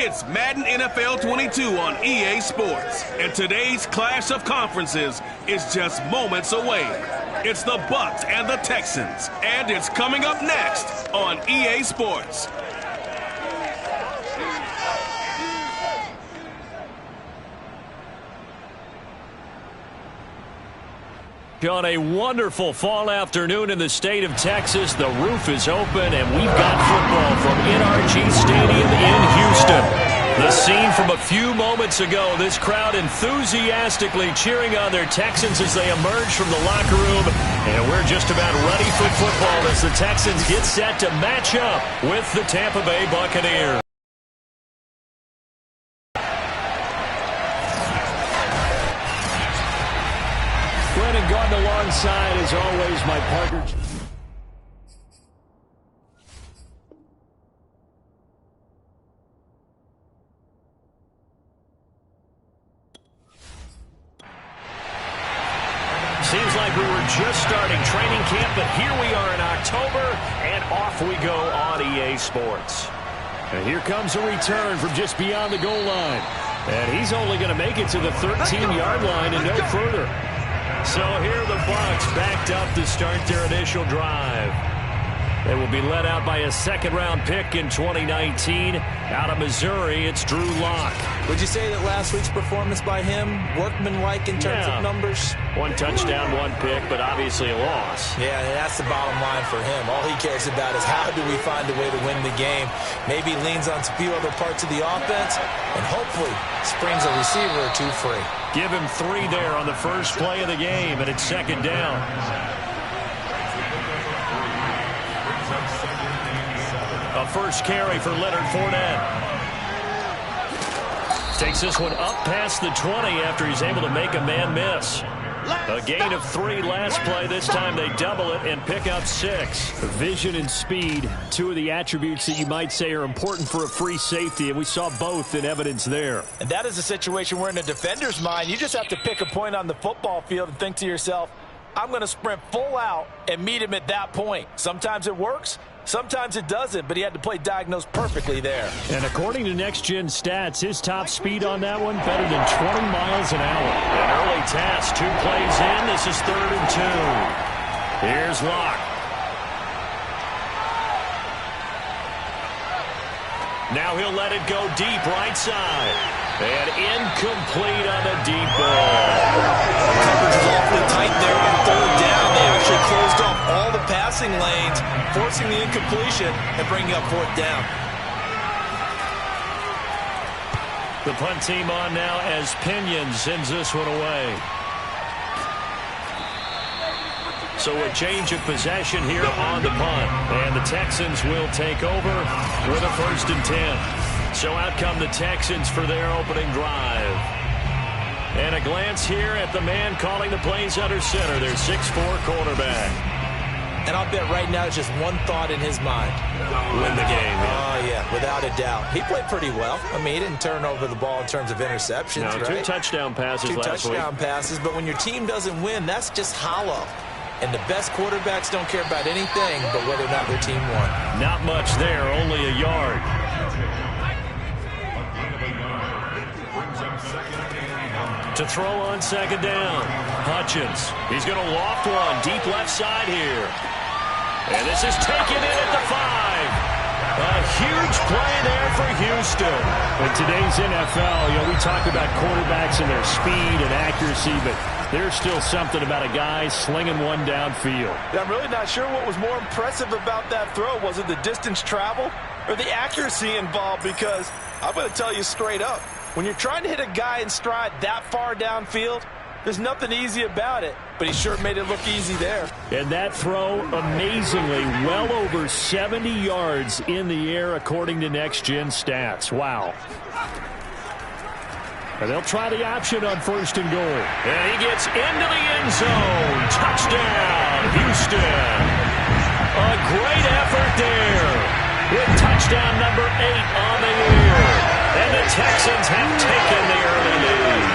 It's Madden NFL 22 on EA Sports, and today's clash of conferences is just moments away. It's the Bucs and the Texans, and it's coming up next on EA Sports. On a wonderful fall afternoon in the state of Texas, the roof is open and we've got football from NRG Stadium in Houston. The scene from a few moments ago, this crowd enthusiastically cheering on their Texans as they emerge from the locker room. And we're just about ready for football as the Texans get set to match up with the Tampa Bay Buccaneers. Gone alongside, as always, my partner. Seems like we were just starting training camp, but here we are in October, and off we go on EA Sports. And here comes a return from just beyond the goal line. And he's only going to make it to the 13-yard line and no further. So here the Bucs backed up to start their initial drive. They will be led out by a second-round pick in 2019. Out of Missouri, it's Drew Lock. Would you say that last week's performance by him, workmanlike in terms of numbers? One touchdown, one pick, but obviously a loss. Yeah, and that's the bottom line for him. All he cares about is how do we find a way to win the game. Maybe leans on a few other parts of the offense, and hopefully springs a receiver or two free. Give him 3 there on the first play of the game, and it's second down. A first carry for Leonard Fournette. Takes this one up past the 20 after he's able to make a man miss. A gain of 3 last play. This time they double it and pick up 6. Vision and speed, 2 of the attributes that you might say are important for a free safety, and we saw both in evidence there. And that is a situation where in a defender's mind, you just have to pick a point on the football field and think to yourself, I'm going to sprint full out and meet him at that point. Sometimes it works. Sometimes it doesn't, but he had to play diagnosed perfectly there. And according to Next Gen Stats, his top speed on that one better than 20 miles an hour. An early task, 2 plays in. This is 3rd and 2. Here's Locke. Now he'll let it go deep right side. And incomplete on the deep ball. Coverage is awfully tight there on 3rd down. They actually closed off all the passing lanes, forcing the incompletion and bringing up 4th down. The punt team on now as Pinion sends this one away. So a change of possession here on the punt. And the Texans will take over with a 1st and 10. So out come the Texans for their opening drive. And a glance here at the man calling the plays under center, their 6'4" quarterback. And I'll bet right now it's just one thought in his mind. Win the game. Oh, yeah, without a doubt. He played pretty well. I mean, he didn't turn over the ball in terms of interceptions, no, right? 2 touchdown passes last week. 2 touchdown passes, but when your team doesn't win, that's just hollow. And the best quarterbacks don't care about anything but whether or not their team won. Not much there, only a yard. To throw on 2nd down. Hutchins. He's going to loft one deep left side here. And this is taken in at the 5. A huge play there for Houston. In today's NFL, we talk about quarterbacks and their speed and accuracy, but there's still something about a guy slinging one downfield. I'm really not sure what was more impressive about that throw. Was it the distance travel or the accuracy involved? Because I'm going to tell you straight up, when you're trying to hit a guy in stride that far downfield, there's nothing easy about it, but he sure made it look easy there. And that throw, amazingly, well over 70 yards in the air, according to Next Gen Stats. Wow. And they'll try the option on 1st and goal. And he gets into the end zone. Touchdown, Houston. A great effort there. With touchdown number 8 on the year. And the Texans have taken the early lead.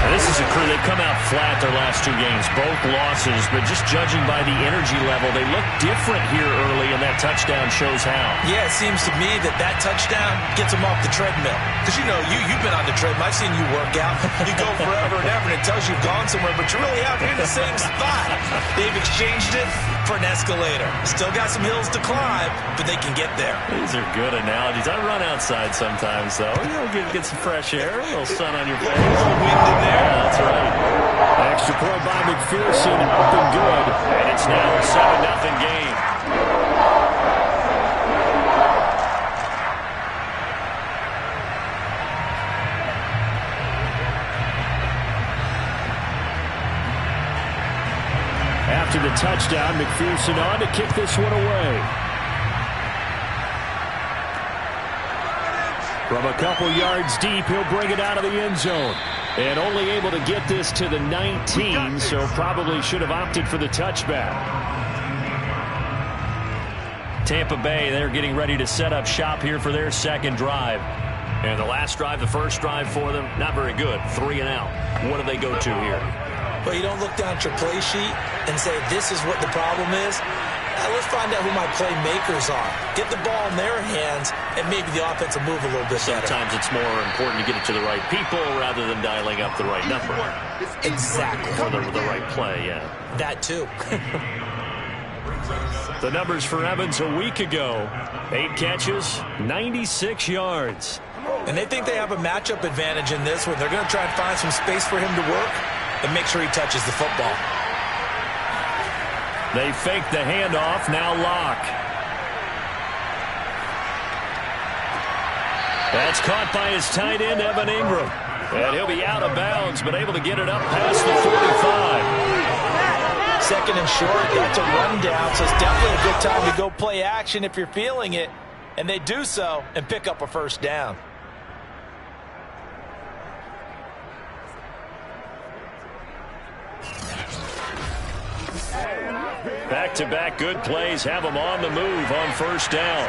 And this is is a crew. They've come out flat their last 2 games, both losses, but just judging by the energy level, they look different here early, and that touchdown shows how. Yeah, it seems to me that touchdown gets them off the treadmill. Because, you know, you've been on the treadmill. I've seen you work out. You go forever and ever, and it tells you've gone somewhere, but you're really out here in the same spot. They've exchanged it for an escalator. Still got some hills to climb, but they can get there. These are good analogies. I run outside sometimes, though. You know, get some fresh air, a little sun on your face. A little wind in there. Yeah, that's right. Extra point by McPherson, up and good. And it's now a 7-0 game. After the touchdown, McPherson on to kick this one away. From a couple yards deep, he'll bring it out of the end zone. And only able to get this to the 19, so probably should have opted for the touchback. Tampa Bay, they're getting ready to set up shop here for their second drive. And the last drive, the first drive for them, not very good. 3 and out. What do they go to here? Well, you don't look down at your play sheet and say, this is what the problem is. Let's find out who my playmakers are. Get the ball in their hands, and maybe the offense will move a little bit better. Sometimes it's more important to get it to the right people rather than dialing up the right number. Exactly. Or the right play, yeah. That, too. The numbers for Evans a week ago. 8 catches, 96 yards. And they think they have a matchup advantage in this one. They're going to try and find some space for him to work and make sure he touches the football. They fake the handoff, now Locke. That's caught by his tight end, Evan Ingram. And he'll be out of bounds, but able to get it up past the 45. Second and short, that's a rundown, so it's definitely a good time to go play action if you're feeling it. And they do so and pick up a first down. Back-to-back good plays have him on the move on first down.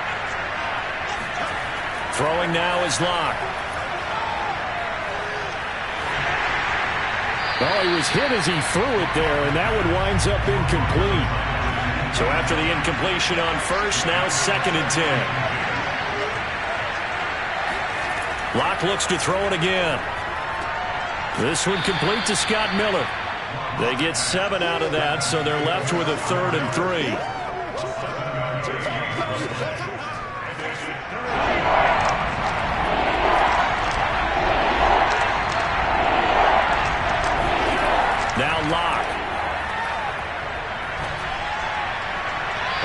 Throwing now is Locke. Oh, he was hit as he threw it there, and that one winds up incomplete. So after the incompletion on first, now 2nd and 10. Locke looks to throw it again. This one complete to Scott Miller. They get 7 out of that, so they're left with a 3rd and 3. Now Locke.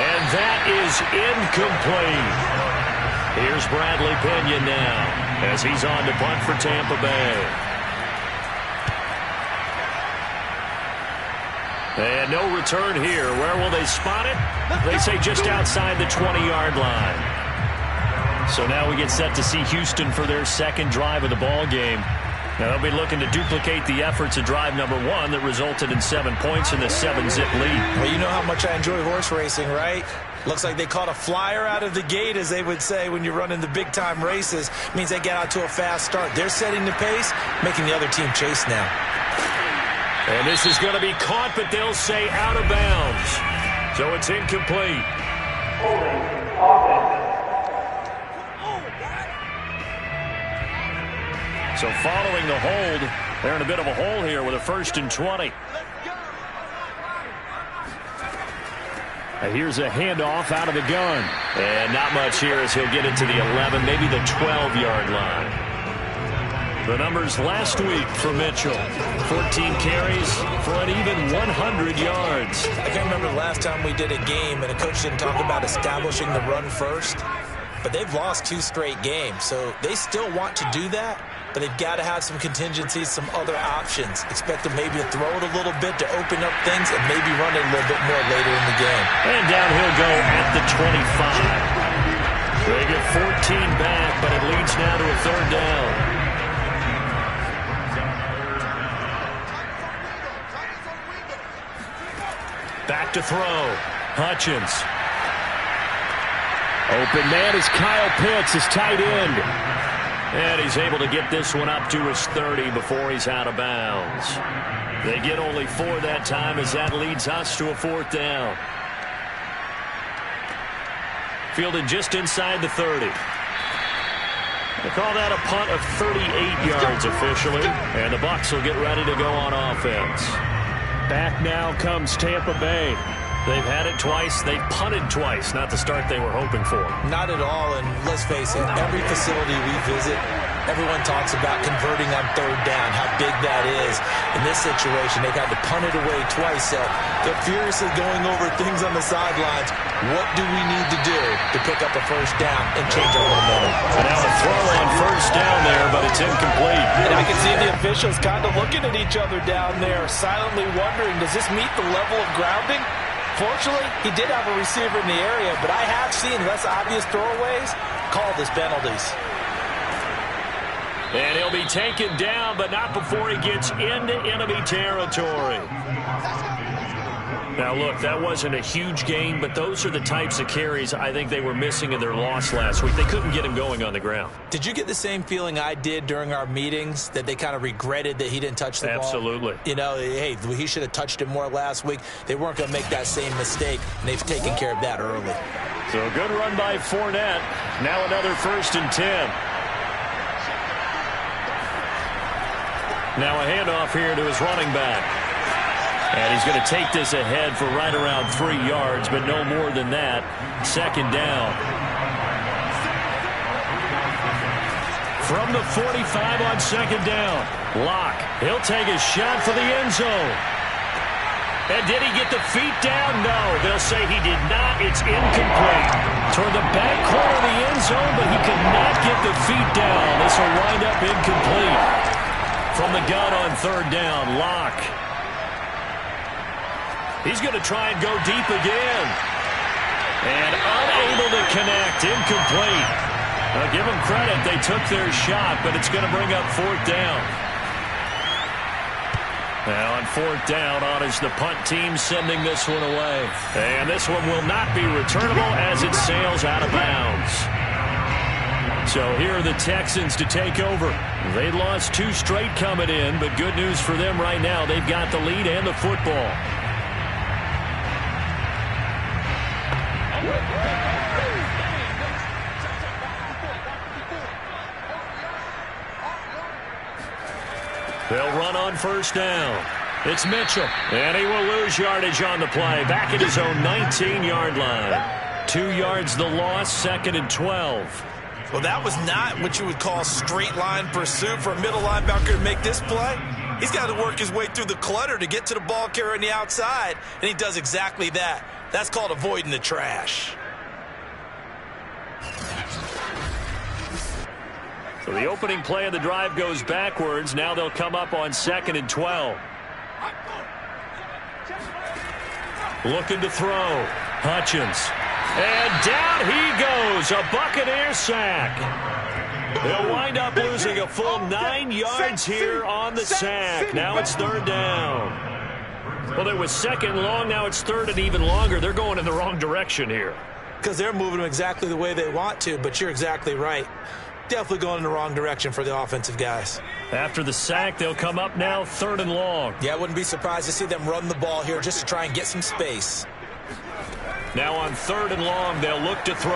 And that is incomplete. Here's Bradley Pinion now as he's on to punt for Tampa Bay. And no return here. Where will they spot it? They say just outside the 20-yard line. So now we get set to see Houston for their second drive of the ball game. Now they'll be looking to duplicate the efforts of drive number 1 that resulted in 7 points in the 7-zip lead. Well, you know how much I enjoy horse racing, right? Looks like they caught a flyer out of the gate, as they would say when you're running the big-time races. Means they get out to a fast start. They're setting the pace, making the other team chase now. And this is going to be caught, but they'll say out of bounds. So it's incomplete. So following the hold, they're in a bit of a hole here with a 1st and 20. And here's a handoff out of the gun. And not much here as he'll get it to the 11, maybe the 12-yard line. The numbers last week for Mitchell. 14 carries for an even 100 yards. I can't remember the last time we did a game and a coach didn't talk about establishing the run first. But they've lost 2 straight games, so they still want to do that. But they've got to have some contingencies, some other options. Expect them maybe to throw it a little bit to open up things and maybe run it a little bit more later in the game. And down he'll go at the 25. They get 14 back, but it leads now to a 3rd down. Back to throw. Hutchins. Open man is Kyle Pitts, his tight end. And he's able to get this one up to his 30 before he's out of bounds. They get only 4 that time as that leads us to a 4th down. Fielded just inside the 30. They call that a punt of 38 yards officially. And the Bucs will get ready to go on offense. Back now comes Tampa Bay. They've had it twice. They've punted twice. Not the start they were hoping for. Not at all, and let's face it, every facility we visit, everyone talks about converting on 3rd down, how big that is. In this situation, they've had to punt it away twice, so they're furiously going over things on the sidelines. What do we need to do to pick up a 1st down and change our momentum? So now a throw on 1st down there, but it's incomplete. And I can see the officials kind of looking at each other down there, silently wondering, does this meet the level of grounding? Fortunately, he did have a receiver in the area, but I have seen less obvious throwaways called as penalties. And he'll be taken down, but not before he gets into enemy territory. Now, look, that wasn't a huge gain, but those are the types of carries I think they were missing in their loss last week. They couldn't get him going on the ground. Did you get the same feeling I did during our meetings, that they kind of regretted that he didn't touch the ball? Absolutely. You know, hey, he should have touched it more last week. They weren't going to make that same mistake, and they've taken care of that early. So a good run by Fournette. Now another 1st and 10. Now a handoff here to his running back. And he's going to take this ahead for right around 3 yards, but no more than that. 2nd down. From the 45 on 2nd down. Locke, he'll take a shot for the end zone. And did he get the feet down? No, they'll say he did not. It's incomplete. Toward the back corner of the end zone, but he could not get the feet down. This will wind up incomplete. From the gun on 3rd down, Locke. He's going to try and go deep again. And unable to connect. Incomplete. I'll give them credit. They took their shot, but it's going to bring up 4th down. Now on 4th down, on is the punt team sending this one away. And this one will not be returnable as it sails out of bounds. So here are the Texans to take over. They lost 2 straight coming in, but good news for them right now. They've got the lead and the football. They'll run on 1st down. It's Mitchell. And he will lose yardage on the play. Back at his own 19-yard line. 2 yards the loss, 2nd and 12. Well, that was not what you would call straight line pursuit for a middle linebacker to make this play. He's got to work his way through the clutter to get to the ball carrier on the outside, and he does exactly that. That's called avoiding the trash. So the opening play of the drive goes backwards. Now they'll come up on 2nd and 12. Looking to throw. Hutchins. And down he goes. A Buccaneer sack. They'll wind up losing a full 9 yards here on the sack. Now it's 3rd down. Well, it was 2nd long. Now it's 3rd and even longer. They're going in the wrong direction here. Because they're moving them exactly the way they want to, but you're exactly right. Definitely going in the wrong direction for the offensive guys. After the sack, they'll come up now 3rd and long. Yeah, I wouldn't be surprised to see them run the ball here just to try and get some space. Now on 3rd and long, they'll look to throw.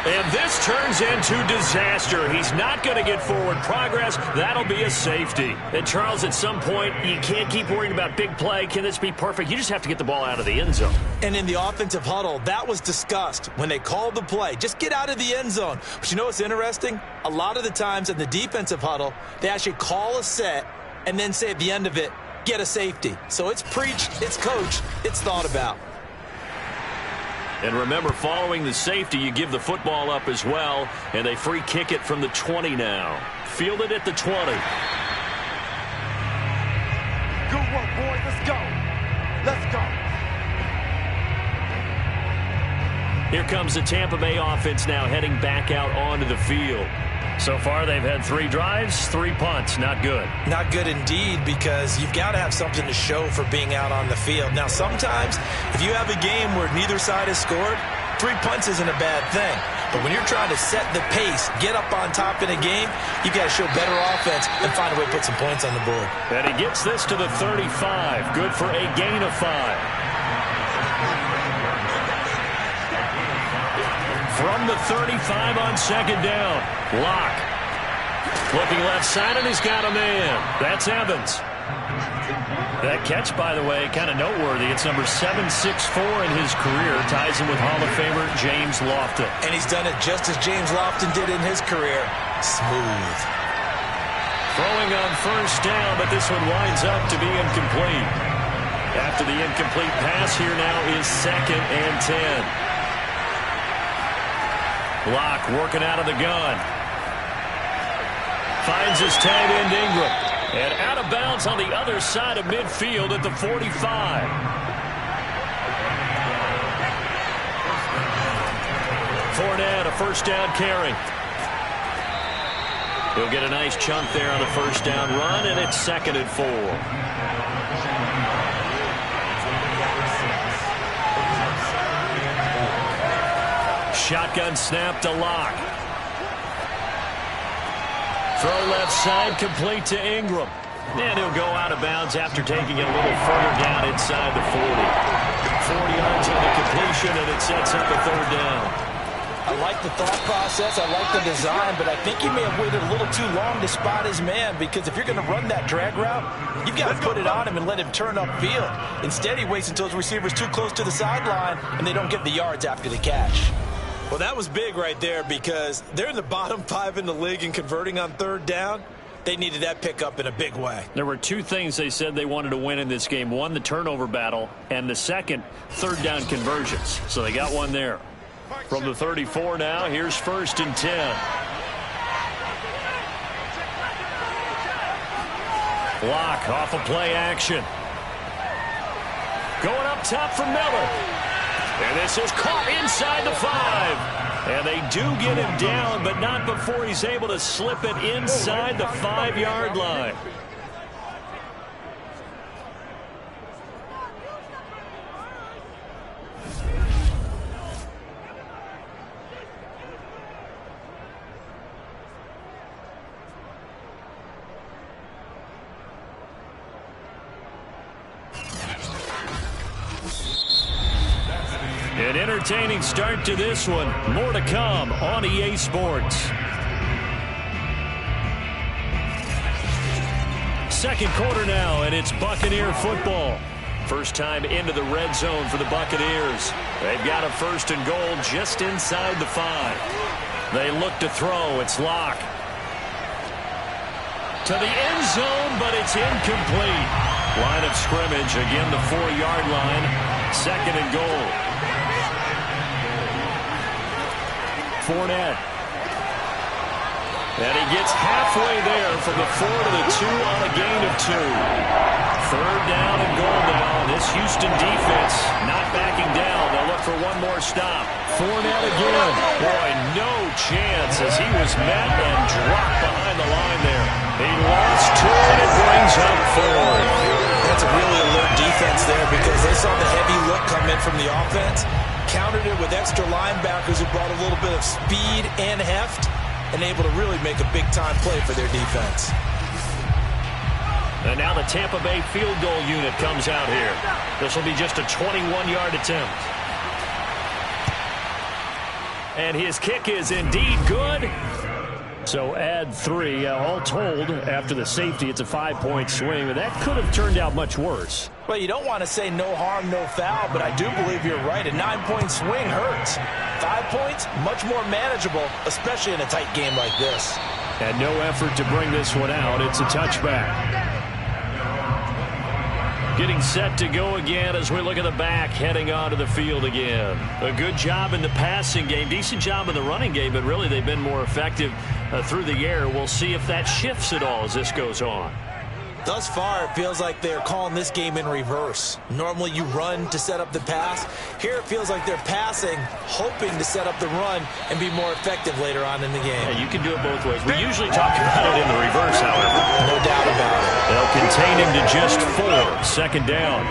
And this turns into disaster. He's not going to get forward progress. That'll be a safety. And Charles, at some point, you can't keep worrying about big play. Can this be perfect? You just have to get the ball out of the end zone. And in the offensive huddle, that was discussed when they called the play. Just get out of the end zone. But you know what's interesting? A lot of the times in the defensive huddle, they actually call a set and then say at the end of it, get a safety. So it's preached, it's coached, it's thought about. And remember, following the safety, you give the football up as well, and they free kick it from the 20 now. Fielded at the 20. Good work, boys. Let's go. Let's go. Here comes the Tampa Bay offense now heading back out onto the field. So far, they've had 3 drives, 3 punts. Not good. Not good indeed, because you've got to have something to show for being out on the field. Now, sometimes, if you have a game where neither side has scored, 3 punts isn't a bad thing. But when you're trying to set the pace, get up on top in a game, you got to show better offense and find a way to put some points on the board. And he gets this to the 35. Good for a gain of 5. From the 35 on second down, Locke. Looking left side, and he's got a man. That's Evans. That catch, by the way, kind of noteworthy. It's number 764 in his career. Ties him with Hall of Famer James Lofton. And he's done it just as James Lofton did in his career. Smooth. Throwing on first down, but this one winds up to be incomplete. After the incomplete pass, here now is 2nd and 10. Locke working out of the gun. Finds his tight end Ingram. And out of bounds on the other side of midfield at the 45. Fournette, a first down carry. He'll get a nice chunk there on the first down run, and it's 2nd and 4. Shotgun snap to Locke. Throw left side, complete to Ingram. And he'll go out of bounds after taking it a little further down inside the 40. 40 yards on the completion, and it sets up a 3rd down. I like the thought process. I like the design, but I think he may have waited a little too long to spot his man, because if you're going to run that drag route, you've got to put it on him and let him turn upfield. Instead, he waits until his receiver's too close to the sideline, and they don't get the yards after the catch. Well, that was big right there, because they're in the bottom 5 in the league in converting on 3rd down. They needed that pickup in a big way. There were 2 things they said they wanted to win in this game. One, the turnover battle, and the second, 3rd down conversions. So they got one there. From the 34 now, here's 1st and 10. Locke off of play action. Going up top for Miller. And this is caught inside the 5. And they do get him down, but not before he's able to slip it inside the 5-yard line. An entertaining start to this one. More to come on EA Sports. Second quarter now, and it's Buccaneer football. First time into the red zone for the Buccaneers. They've got a 1st and goal just inside the 5. They look to throw. It's Locke. To the end zone, but it's incomplete. Line of scrimmage, again the 4-yard line. 2nd and goal. Fournette. And he gets halfway there from the 4 to the 2 on a gain of 2. 3rd down and goal now. This Houston defense not backing down. They'll look for one more stop. Fournette again. Boy, no chance as he was met and dropped behind the line there. He lost 2, and it brings up 4th. That's a really alert defense there, because they saw the heavy look come in from the offense, countered it with extra linebackers who brought a little bit of speed and heft, and able to really make a big-time play for their defense. And now the Tampa Bay field goal unit comes out here. This will be just a 21-yard attempt. And his kick is indeed good. So add 3. All told, after the safety, it's a 5-point swing. That could have turned out much worse. Well, you don't want to say no harm, no foul, but I do believe you're right. A 9-point swing hurts. 5 points, much more manageable, especially in a tight game like this. And no effort to bring this one out. It's a touchback. Getting set to go again as we look at the back, heading onto the field again. A good job in the passing game, decent job in the running game, but really they've been more effective through the air. We'll see if that shifts at all as this goes on. Thus far, it feels like they're calling this game in reverse. Normally you run to set up the pass. Here it feels like they're passing, hoping to set up the run and be more effective later on in the game. Yeah, you can do it both ways. We usually talk about it in the reverse, however. No doubt about it. They'll contain him to just 4. Second down.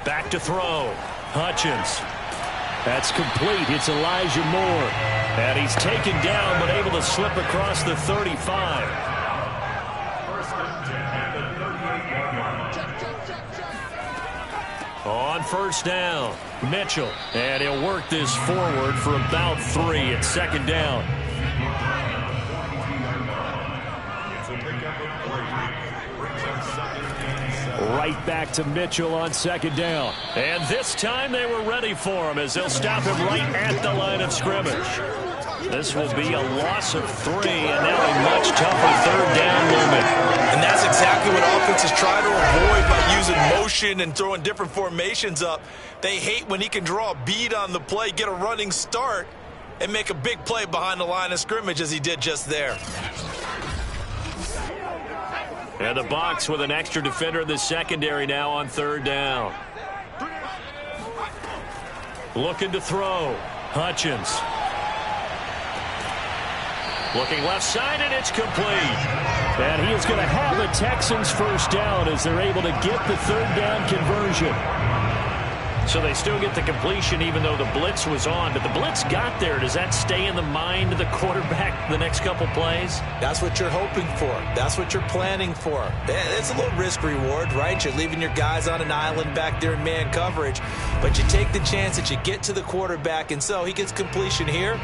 Back to throw. Hutchins. That's complete. It's Elijah Moore. And he's taken down but able to slip across the 35. On first down, Mitchell. And he'll work this forward for about 3 at second down. Right back to Mitchell on second down. And this time they were ready for him as they'll stop him right at the line of scrimmage. This will be a loss of 3 and now a much tougher third down moment. And that's exactly what offenses try to avoid by using motion and throwing different formations up. They hate when he can draw a bead on the play, get a running start, and make a big play behind the line of scrimmage as he did just there. And the Bucs with an extra defender in the secondary now on third down. Looking to throw. Hutchins. Looking left side, and it's complete. And he is going to have the Texans first down as they're able to get the third down conversion. So they still get the completion even though the blitz was on. But the blitz got there. Does that stay in the mind of the quarterback the next couple plays? That's what you're hoping for. That's what you're planning for. It's a little risk reward, right? You're leaving your guys on an island back there in man coverage. But you take the chance that you get to the quarterback. And so he gets completion here.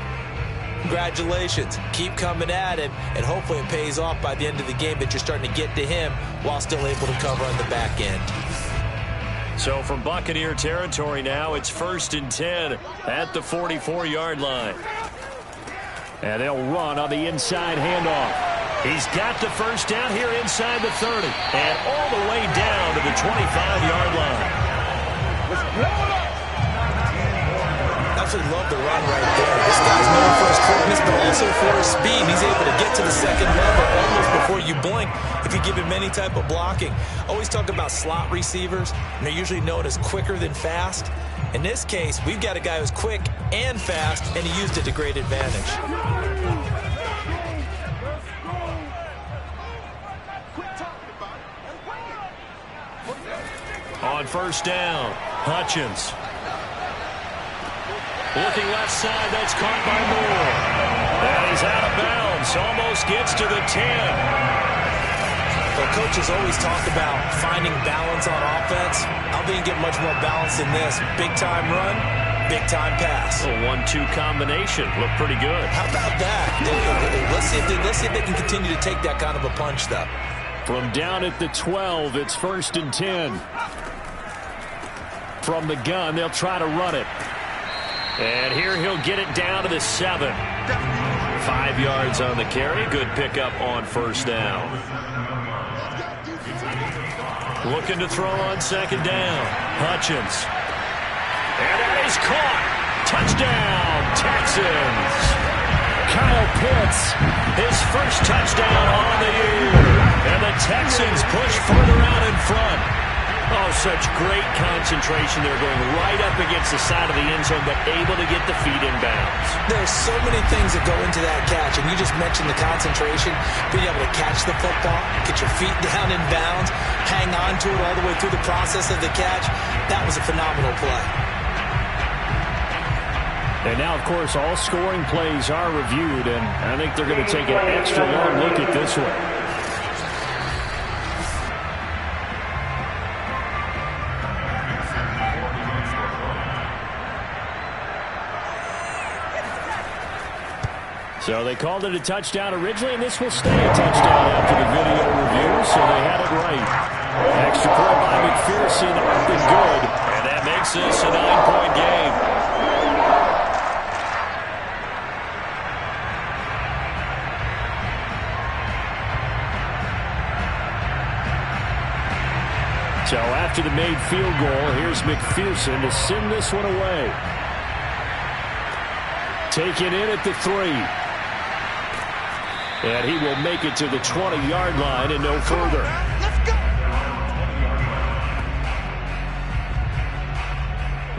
Congratulations. Keep coming at him. And hopefully it pays off by the end of the game that you're starting to get to him while still able to cover on the back end. So from Buccaneer territory now, it's 1st and 10 at the 44-yard line. And they'll run on the inside handoff. He's got the first down here inside the 30 and all the way down to the 25-yard line. Absolutely love the run right there. This guy's known for his quickness, but also for his speed. He's able to get to the second level almost before you blink if you give him any type of blocking. Always talk about slot receivers, and they're usually known as quicker than fast. In this case, we've got a guy who's quick and fast, and he used it to great advantage. On first down, Hutchins. Looking left side, that's caught by Moore. And he's out of bounds, almost gets to the 10. Well, coaches always talk about finding balance on offense. I don't think you get much more balance than this. Big-time run, big-time pass. A 1-2 combination. Looked pretty good. How about that? Let's see if they can continue to take that kind of a punch, though. From down at the 12, it's 1st and 10. From the gun, they'll try to run it. And here he'll get it down to the 7. 5 yards on the carry. Good pickup on first down. Looking to throw on second down. Hutchins. And that is caught. Touchdown, Texans. Kyle Pitts, his first touchdown on the year. And the Texans push further out in front. Oh, such great concentration. They're going right up against the side of the end zone, but able to get the feet in bounds. There's so many things that go into that catch, and you just mentioned the concentration, being able to catch the football, get your feet down in bounds, hang on to it all the way through the process of the catch. That was a phenomenal play. And now, of course, all scoring plays are reviewed, and I think they're going to take an extra long look at this one. So they called it a touchdown originally, and this will stay a touchdown after the video review, so they had it right. Extra point by McPherson, up and good, and that makes this a 9-point game. So after the made field goal, here's McPherson to send this one away. Taken in at the 3. And he will make it to the 20-yard line and no further.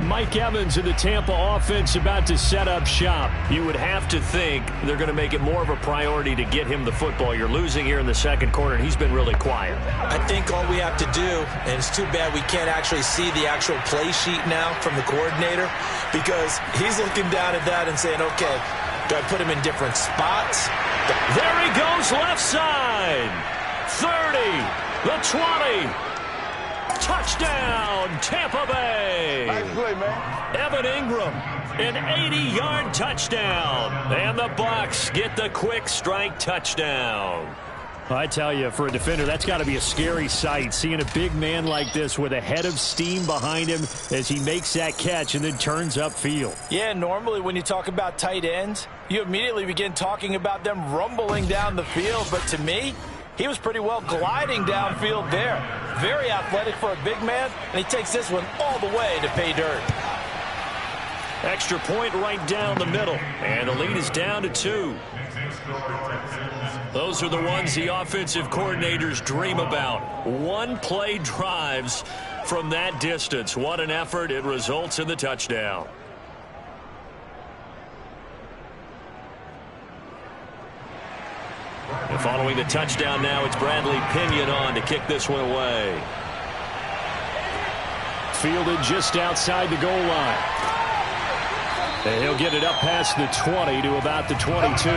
Mike Evans of the Tampa offense about to set up shop. You would have to think they're going to make it more of a priority to get him the football. You're losing here in the second quarter, and he's been really quiet. I think all we have to do, and it's too bad we can't actually see the actual play sheet now from the coordinator, because he's looking down at that and saying, okay, do I put him in different spots? There he goes left side. 30, the 20. Touchdown, Tampa Bay. Nice play, man. Evan Ingram, an 80-yard touchdown. And the Bucs get the quick strike touchdown. I tell you, for a defender, that's got to be a scary sight, seeing a big man like this with a head of steam behind him as he makes that catch and then turns upfield. Yeah, normally when you talk about tight ends, you immediately begin talking about them rumbling down the field. But to me, he was pretty well gliding downfield there. Very athletic for a big man, and he takes this one all the way to pay dirt. Extra point right down the middle, and the lead is down to 2. Those are the ones the offensive coordinators dream about. One-play drives from that distance. What an effort. It results in the touchdown. And following the touchdown now, it's Bradley Pinion on to kick this one away. Fielded just outside the goal line. And he'll get it up past the 20 to about the 22.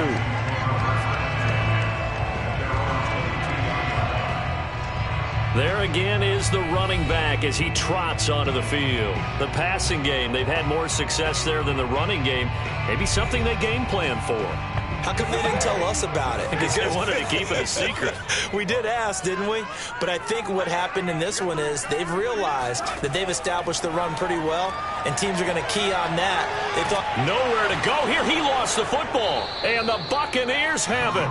There again is the running back as he trots onto the field. The passing game, they've had more success there than the running game. Maybe something they game plan for. How come they didn't tell us about it? Because they wanted to keep it a secret. We did ask, didn't we? But I think what happened in this one is they've realized that they've established the run pretty well, and teams are going to key on that. They thought nowhere to go here. He lost the football, and the Buccaneers have it.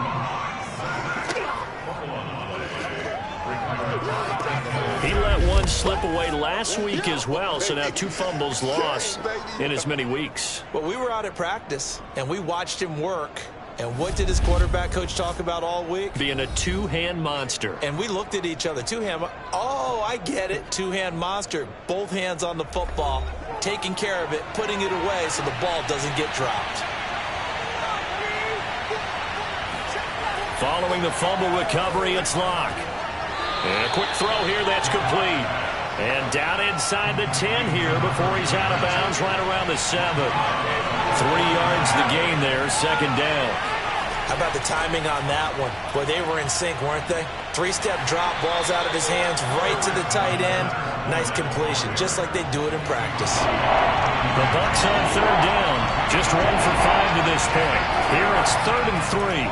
He let one slip away last week as well, so now 2 fumbles lost in as many weeks. Well, we were out at practice, and we watched him work. And what did his quarterback coach talk about all week? Being a two-hand monster. And we looked at each other. Two-hand. Oh, I get it. Two-hand monster. Both hands on the football, taking care of it, putting it away so the ball doesn't get dropped. Following the fumble recovery, it's Locke. And a quick throw here, that's complete. And down inside the 10 here before he's out of bounds right around the 7. 3 yards the gain there, second down. How about the timing on that one? Boy, they were in sync, weren't they? 3-step drop, balls out of his hands, right to the tight end. Nice completion, just like they do it in practice. The Bucs on third down. Just 1 for 5 to this point. Here it's 3rd and 3.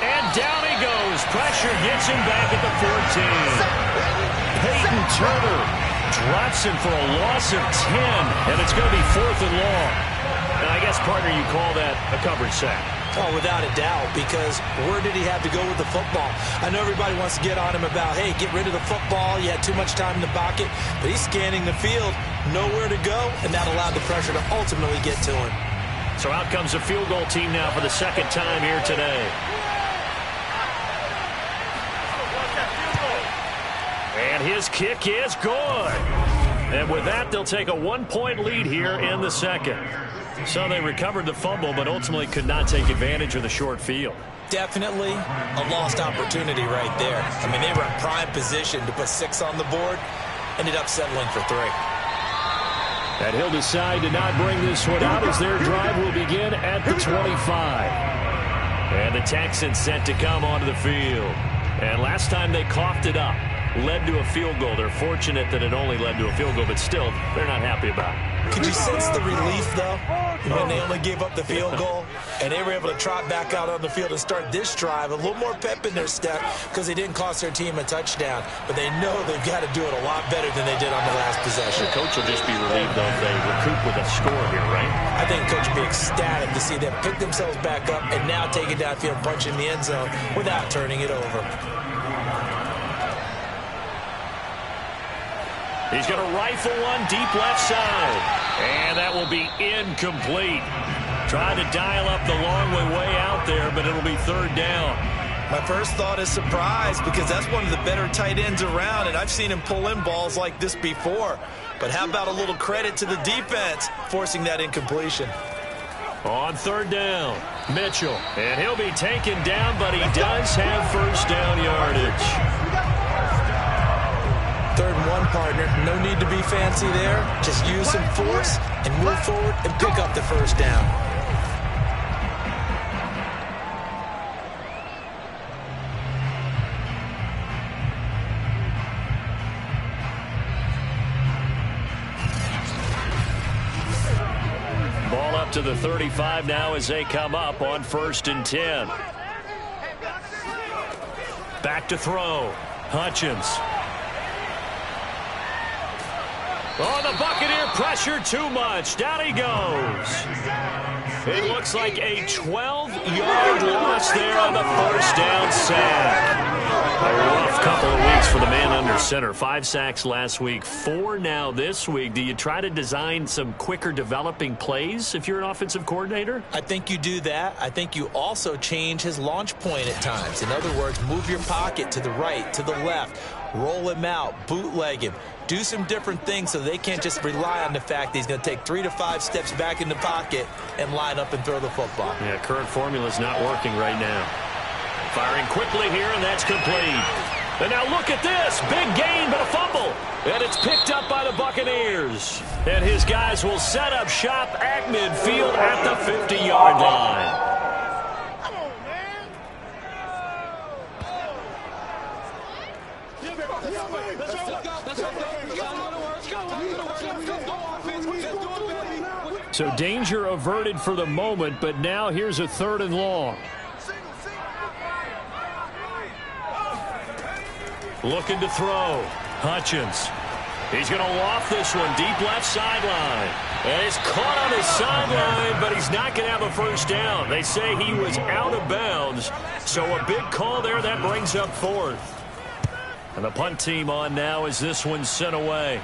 And down he goes. Pressure gets him back at the 14. Peyton Turner drops him for a loss of 10, and it's going to be 4th and long. And I guess, partner, you call that a coverage sack. Oh, without a doubt, because where did he have to go with the football? I know everybody wants to get on him about, hey, get rid of the football. You had too much time in the pocket. But he's scanning the field, nowhere to go, and that allowed the pressure to ultimately get to him. So out comes the field goal team now for the second time here today. And his kick is good. And with that, they'll take a 1-point lead here in the second. So they recovered the fumble, but ultimately could not take advantage of the short field. Definitely a lost opportunity right there. I mean, they were in prime position to put 6 on the board. Ended up settling for 3. And he'll decide to not bring this one out as their drive will begin at the 25. And the Texans set to come onto the field. And last time they coughed it up, led to a field goal. They're fortunate that it only led to a field goal, but still, they're not happy about it. Could you sense the relief, though, when they only gave up the field goal and they were able to trot back out on the field and start this drive? A little more pep in their step because they didn't cost their team a touchdown, but they know they've got to do it a lot better than they did on the last possession. The coach will just be relieved, though, if they recoup with a score here, right? I think coach will be ecstatic to see them pick themselves back up and now take it downfield, punch in the end zone without turning it over. He's going to rifle one deep left side. And that will be incomplete. Trying to dial up the long way out there, but it'll be 3rd down. My first thought is surprise because that's one of the better tight ends around, and I've seen him pull in balls like this before. But how about a little credit to the defense forcing that incompletion? On third down, Mitchell. And he'll be taken down, but he does have first down yardage. 3rd and 1, partner. No need to be fancy there. Just use some force and move forward and pick up the first down. Ball up to the 35 now as they come up on 1st and 10. Back to throw. Hutchins. Oh, the Buccaneer pressure too much. Down he goes. It looks like a 12-yard loss there on the first down sack. A rough couple of weeks for the man under center. 5 sacks last week, 4 now this week. Do you try to design some quicker developing plays if you're an offensive coordinator? I think you do that. I think you also change his launch point at times. In other words, move your pocket to the right, to the left, roll him out, bootleg him. Do some different things so they can't just rely on the fact that he's going to take 3 to 5 steps back in the pocket and line up and throw the football. Yeah, current formula is not working right now. Firing quickly here, and that's complete. And now look at this. Big gain, but a fumble. And it's picked up by the Buccaneers. And his guys will set up shop at midfield at the 50-yard line. So danger averted for the moment, but now here's a 3rd and long. Looking to throw. Hutchins. He's going to loft this one deep left sideline. And it's caught on his sideline, but he's not going to have a first down. They say he was out of bounds. So a big call there. That brings up 4th. And the punt team on now as this one's sent away.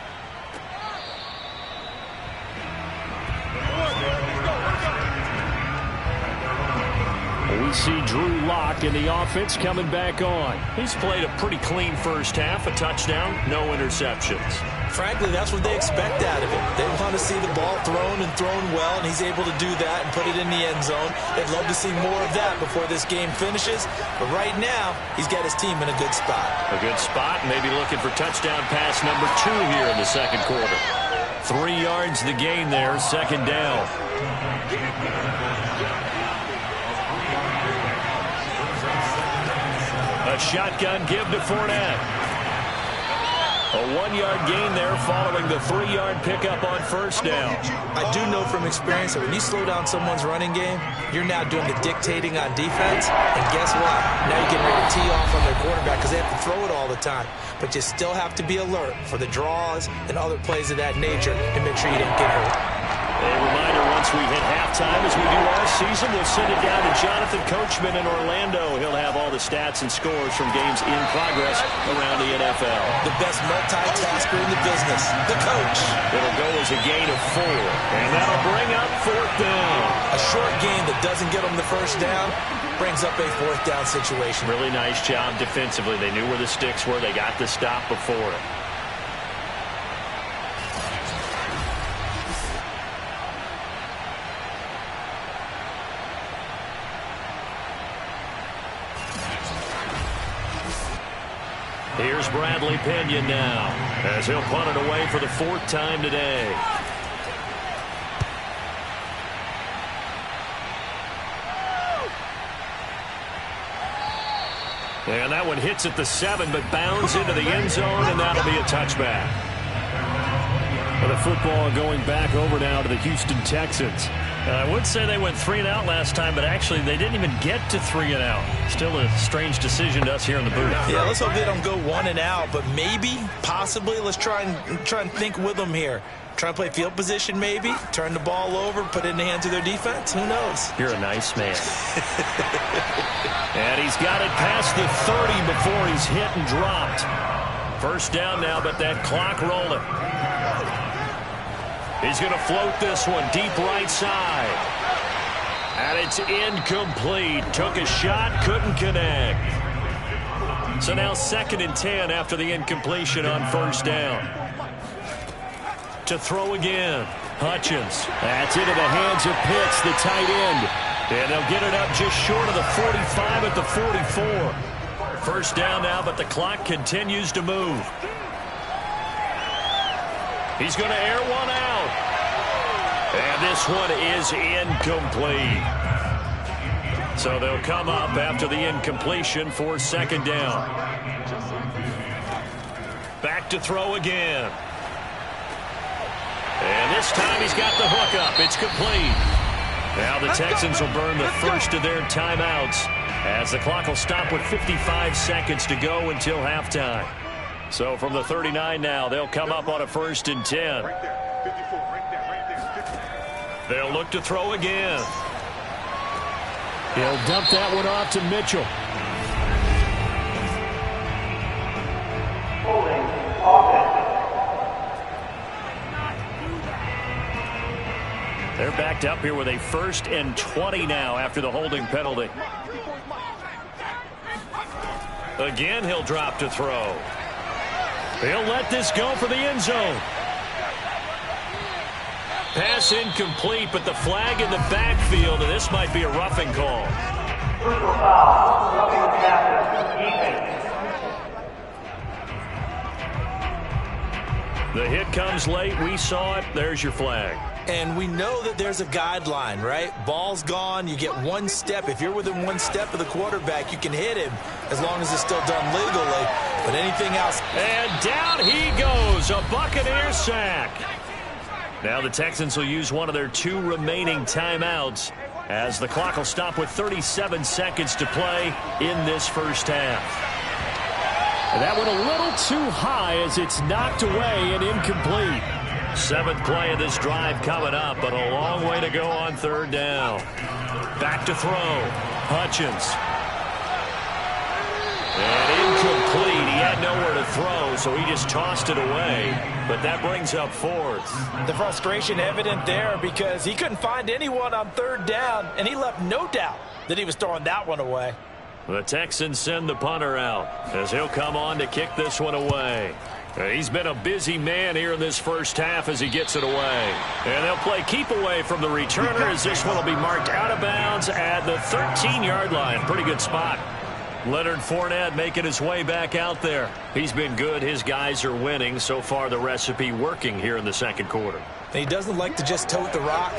We see Drew Lock in the offense coming back on. He's played a pretty clean first half, a touchdown, no interceptions. Frankly, that's what they expect out of him. They want to see the ball thrown and thrown well, and he's able to do that and put it in the end zone. They'd love to see more of that before this game finishes. But right now, he's got his team in a good spot. A good spot, maybe looking for touchdown pass number 2 here in the second quarter. 3 yards the gain there, 2nd down. A shotgun give to Fournette. A 1-yard gain there following the 3-yard pickup on first down. I do know from experience that when you slow down someone's running game, you're now doing the dictating on defense. And guess what? Now you're getting ready to tee off on their quarterback because they have to throw it all the time. But you still have to be alert for the draws and other plays of that nature to make sure you don't get hurt. A reminder, once we hit halftime, as we do all season, we'll send it down to Jonathan Coachman in Orlando. He'll have all the stats and scores from games in progress around the NFL. The best multitasker in the business, the coach. It'll go as a gain of 4, and that'll bring up 4th down. A short gain that doesn't get them the first down brings up a 4th down situation. Really nice job defensively. They knew where the sticks were. They got the stop before it. Here's Bradley Pinion now, as he'll punt it away for the 4th time today. And that one hits at the 7, but bounds into the end zone, and that'll be a touchback. Well, the football going back over now to the Houston Texans. I would say they went 3 and out last time, but actually they didn't even get to 3 and out. Still a strange decision to us here in the booth. Yeah, let's hope they don't go 1 and out, but maybe, possibly, let's try and think with them here. Try and play field position maybe, turn the ball over, put it in the hands of their defense. Who knows? You're a nice man. And he's got it past the 30 before he's hit and dropped. First down now, but that clock rolling. He's going to float this one deep right side. And it's incomplete. Took a shot, couldn't connect. So now 2nd and 10 after the incompletion on 1st down. To throw again. Hutchins. That's into the hands of Pitts, the tight end. And they'll get it up just short of the 45 at the 44. 1st down now, but the clock continues to move. He's going to air one out. And this one is incomplete. So they'll come up after the incompletion for 2nd down. Back to throw again. And this time he's got the hook up. It's complete. Now the Texans will burn the first of their timeouts as the clock will stop with 55 seconds to go until halftime. So from the 39 now, they'll come up on a 1st and 10. They'll look to throw again. He'll dump that one off to Mitchell. They're backed up here with a 1st and 20 now after the holding penalty. Again, he'll drop to throw. He'll let this go for the end zone. Pass incomplete, but the flag in the backfield, and this might be a roughing call. The hit comes late. We saw it. There's your flag. And we know that there's a guideline, right? Ball's gone. You get 1 step. If you're within 1 step of the quarterback, you can hit him as long as it's still done legally. But anything else. And down he goes. A Buccaneer sack. Now the Texans will use one of their 2 remaining timeouts as the clock will stop with 37 seconds to play in this 1st half. And that went a little too high as it's knocked away and incomplete. 7th play of this drive coming up, but a long way to go on 3rd down. Back to throw. Hutchins. And incomplete. He had nowhere to throw, so he just tossed it away. But that brings up 4th. The frustration evident there because he couldn't find anyone on 3rd down, and he left no doubt that he was throwing that one away. The Texans send the punter out as he'll come on to kick this one away. He's been a busy man here in this 1st half as he gets it away. And they'll play keep away from the returner as this one will be marked out of bounds at the 13-yard line. Pretty good spot. Leonard Fournette making his way back out there. He's been good. His guys are winning. So far, the recipe working here in the 2nd quarter. He doesn't like to just tote the rock.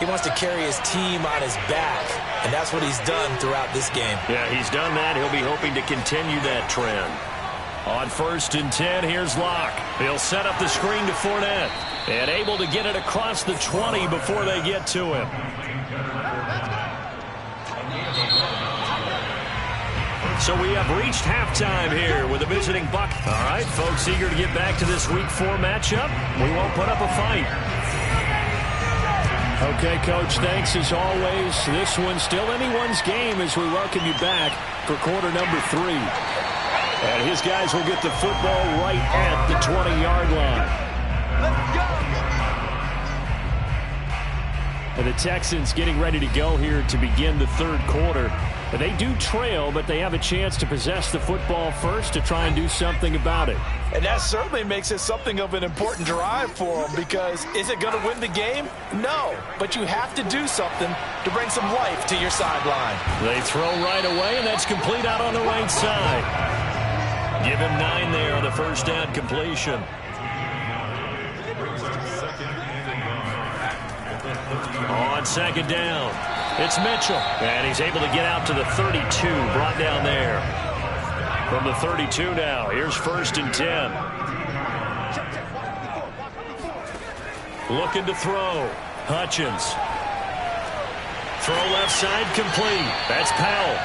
He wants to carry his team on his back, and that's what he's done throughout this game. Yeah, he's done that. He'll be hoping to continue that trend. On 1st and 10, here's Locke. He'll set up the screen to Fournette. And able to get it across the 20 before they get to him. So we have reached halftime here with the visiting Buck. All right, folks, eager to get back to this Week 4 matchup. We won't put up a fight. Okay, Coach, thanks as always. This one's still anyone's game as we welcome you back for quarter number 3. And his guys will get the football right at the 20-yard line. And the Texans getting ready to go here to begin the 3rd quarter. And they do trail, but they have a chance to possess the football first to try and do something about it. And that certainly makes it something of an important drive for them because is it going to win the game? No, but you have to do something to bring some life to your sideline. They throw right away, and that's complete out on the right side. Give him 9 there on the 1st down completion. On 2nd down, it's Mitchell. And he's able to get out to the 32, brought down there. From the 32 now, here's 1st and 10. Looking to throw. Hutchins. Throw left side complete. That's Powell.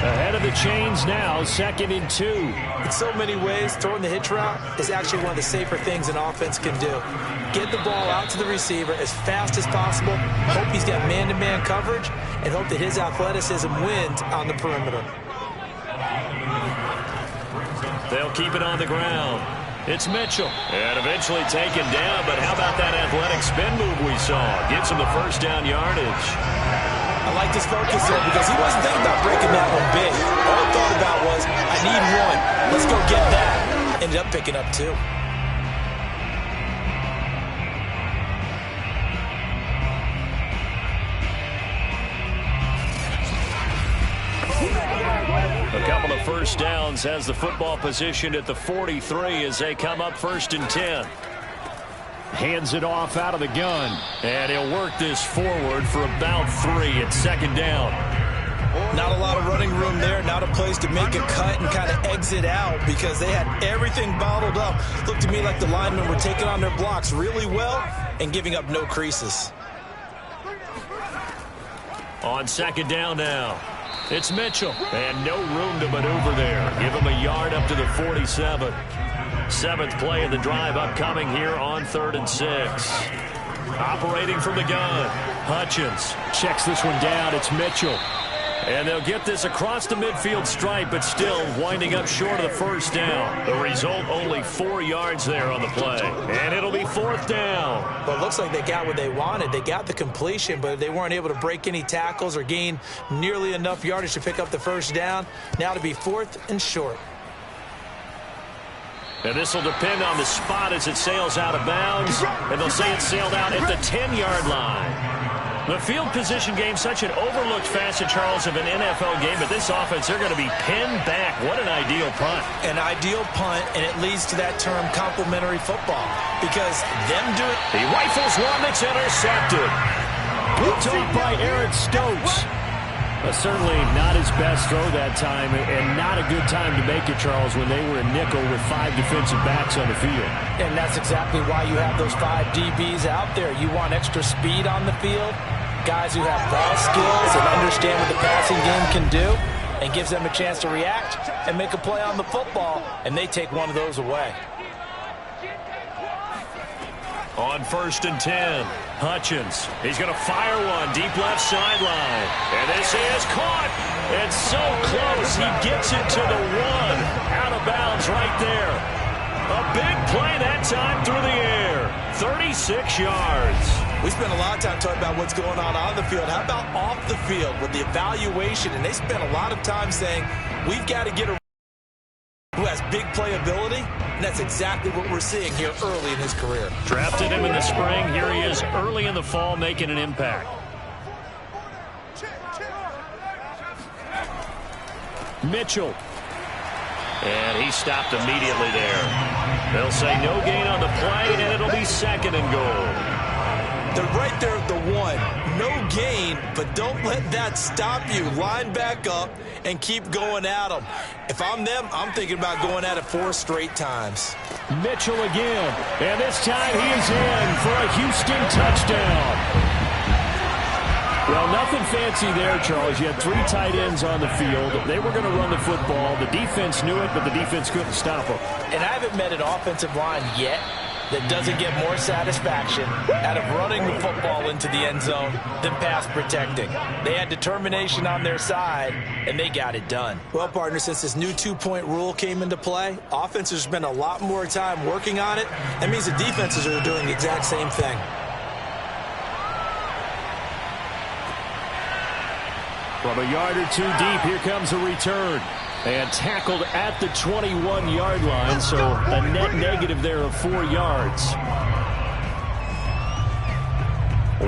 Ahead of the chains now, 2nd and 2. In so many ways, throwing the hitch route is actually one of the safer things an offense can do. Get the ball out to the receiver as fast as possible, hope he's got man-to-man coverage, and hope that his athleticism wins on the perimeter. They'll keep it on the ground. It's Mitchell. And eventually taken down, but how about that athletic spin move we saw? Gets him the first down yardage. I like this focus there because he wasn't thinking about breaking that one big. All he thought about was, I need one. Let's go get that. Ended up picking up two. A couple of first downs has the football positioned at the 43 as they come up 1st and 10. Hands it off out of the gun. And he'll work this forward for about 3 at 2nd down. Not a lot of running room there. Not a place to make a cut and kind of exit out because they had everything bottled up. Looked to me like the linemen were taking on their blocks really well and giving up no creases. On 2nd down now. It's Mitchell, and no room to maneuver there. Give him a yard up to the 47. 7th play of the drive upcoming here on 3rd and 6. Operating from the gun. Hutchins checks this one down. It's Mitchell. And they'll get this across the midfield stripe, but still winding up short of the first down. The result, only 4 yards there on the play. And it'll be 4th down. Well, it looks like they got what they wanted. They got the completion, but they weren't able to break any tackles or gain nearly enough yardage to pick up the first down. Now to be 4th and short. And this will depend on the spot as it sails out of bounds. And they'll say it sailed out at the 10-yard line. The field position game, such an overlooked facet, Charles, of an NFL game, but this offense, they're going to be pinned back. What an ideal punt. An ideal punt, and it leads to that term complementary football, because them do it. He rifles one that's intercepted. Picked off by Eric Stokes. Certainly not his best throw that time, and not a good time to make it, Charles, when they were in nickel with 5 defensive backs on the field. And that's exactly why you have those 5 DBs out there. You want extra speed on the field, guys who have ball skills and understand what the passing game can do, and gives them a chance to react and make a play on the football, and they take one of those away. On 1st and 10, Hutchins. He's going to fire one deep left sideline. And this is caught. It's so close. He gets it to the 1. Out of bounds right there. A big play that time through the air. 36 yards. We spent a lot of time talking about what's going on the field. How about off the field with the evaluation? And they spent a lot of time saying, we've got to get a who has big playability, and that's exactly what we're seeing here early in his career. Drafted him in the spring. Here he is early in the fall making an impact. Mitchell. And he stopped immediately there. They'll say no gain on the play, and it'll be 2nd and goal. They're right there at the 1. No gain, but don't let that stop you. Line back up and keep going at them. If I'm them, I'm thinking about going at it 4 straight times. Mitchell again, and this time he's in for a Houston touchdown. Well, nothing fancy there, Charles. You had 3 tight ends on the field. They were going to run the football. The defense knew it, but the defense couldn't stop them. And I haven't met an offensive line yet that doesn't get more satisfaction out of running the football into the end zone than pass protecting. They had determination on their side, and they got it done. Well, partner, since this new 2-point rule came into play, offenses spend a lot more time working on it. That means the defenses are doing the exact same thing. From a yard or 2 deep, here comes a return. And tackled at the 21-yard line, so a net negative there of 4 yards.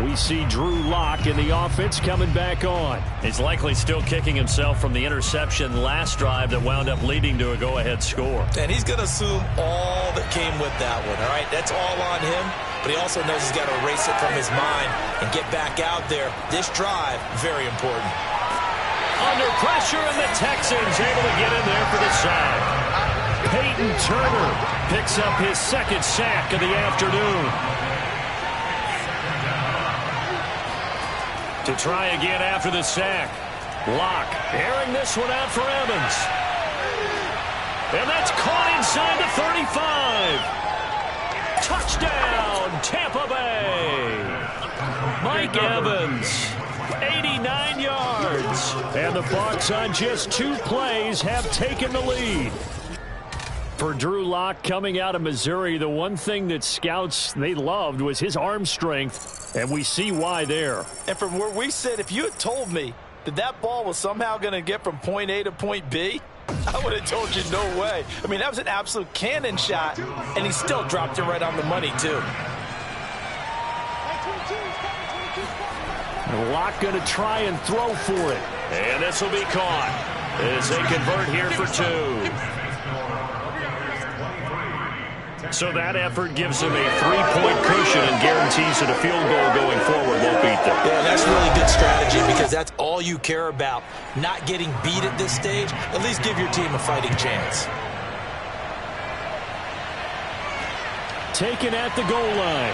We see Drew Lock in the offense coming back on. He's likely still kicking himself from the interception last drive that wound up leading to a go-ahead score. And he's going to assume all that came with that one, all right? That's all on him, but he also knows he's got to erase it from his mind and get back out there. This drive, very important. Under pressure, and the Texans able to get in there for the sack. Peyton Turner picks up his 2nd sack of the afternoon. To try again after the sack. Locke airing this one out for Evans. And that's caught inside the 35. Touchdown, Tampa Bay. Mike Evans. 89 yards. And the Bucs on just 2 plays have taken the lead. For Drew Lock coming out of Missouri, the one thing that scouts they loved was his arm strength, and we see why there. And from where we sit, if you had told me that that ball was somehow going to get from point A to point B, I would have told you no way. I mean, that was an absolute cannon shot, and he still dropped it right on the money, too. Lock going to try and throw for it. And this will be caught as they convert here for 2. So that effort gives him a 3-point cushion and guarantees that a field goal going forward won't beat them. Yeah, that's really good strategy because that's all you care about. Not getting beat at this stage. At least give your team a fighting chance. Taken at the goal line.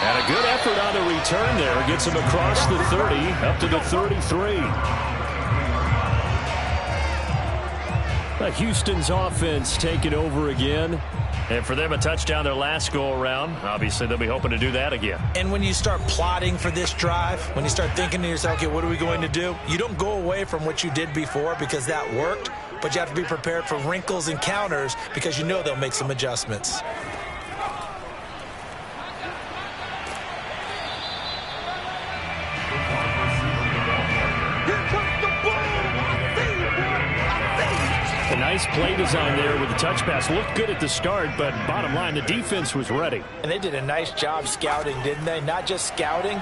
And a good effort on the return there. Gets him across the 30, up to the 33. Houston's offense taking over again. And for them, a touchdown their last go-around. Obviously, they'll be hoping to do that again. And when you start plotting for this drive, when you start thinking to yourself, okay, what are we going to do? You don't go away from what you did before because that worked, but you have to be prepared for wrinkles and counters because you know they'll make some adjustments. A nice play design there with the touch pass. Looked good at the start, but bottom line, the defense was ready. And they did a nice job scouting, didn't they? Not just scouting,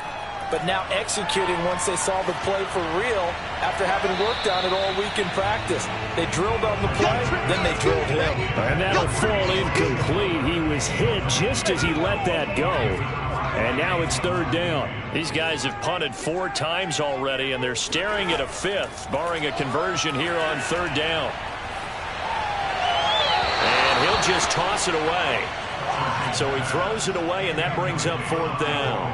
but now executing once they saw the play for real after having worked on it all week in practice. They drilled on the play, then they drilled him. And that'll fall incomplete. He was hit just as he let that go. And now it's 3rd down. These guys have punted 4 times already, and they're staring at a 5th, barring a conversion here on 3rd down. And he'll just toss it away. So he throws it away, and that brings up 4th down.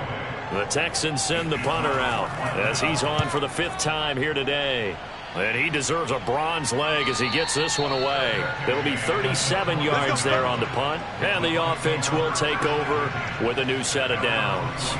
The Texans send the punter out as he's on for the 5th time here today. And he deserves a bronze leg as he gets this one away. It'll be 37 yards there on the punt, and the offense will take over with a new set of downs.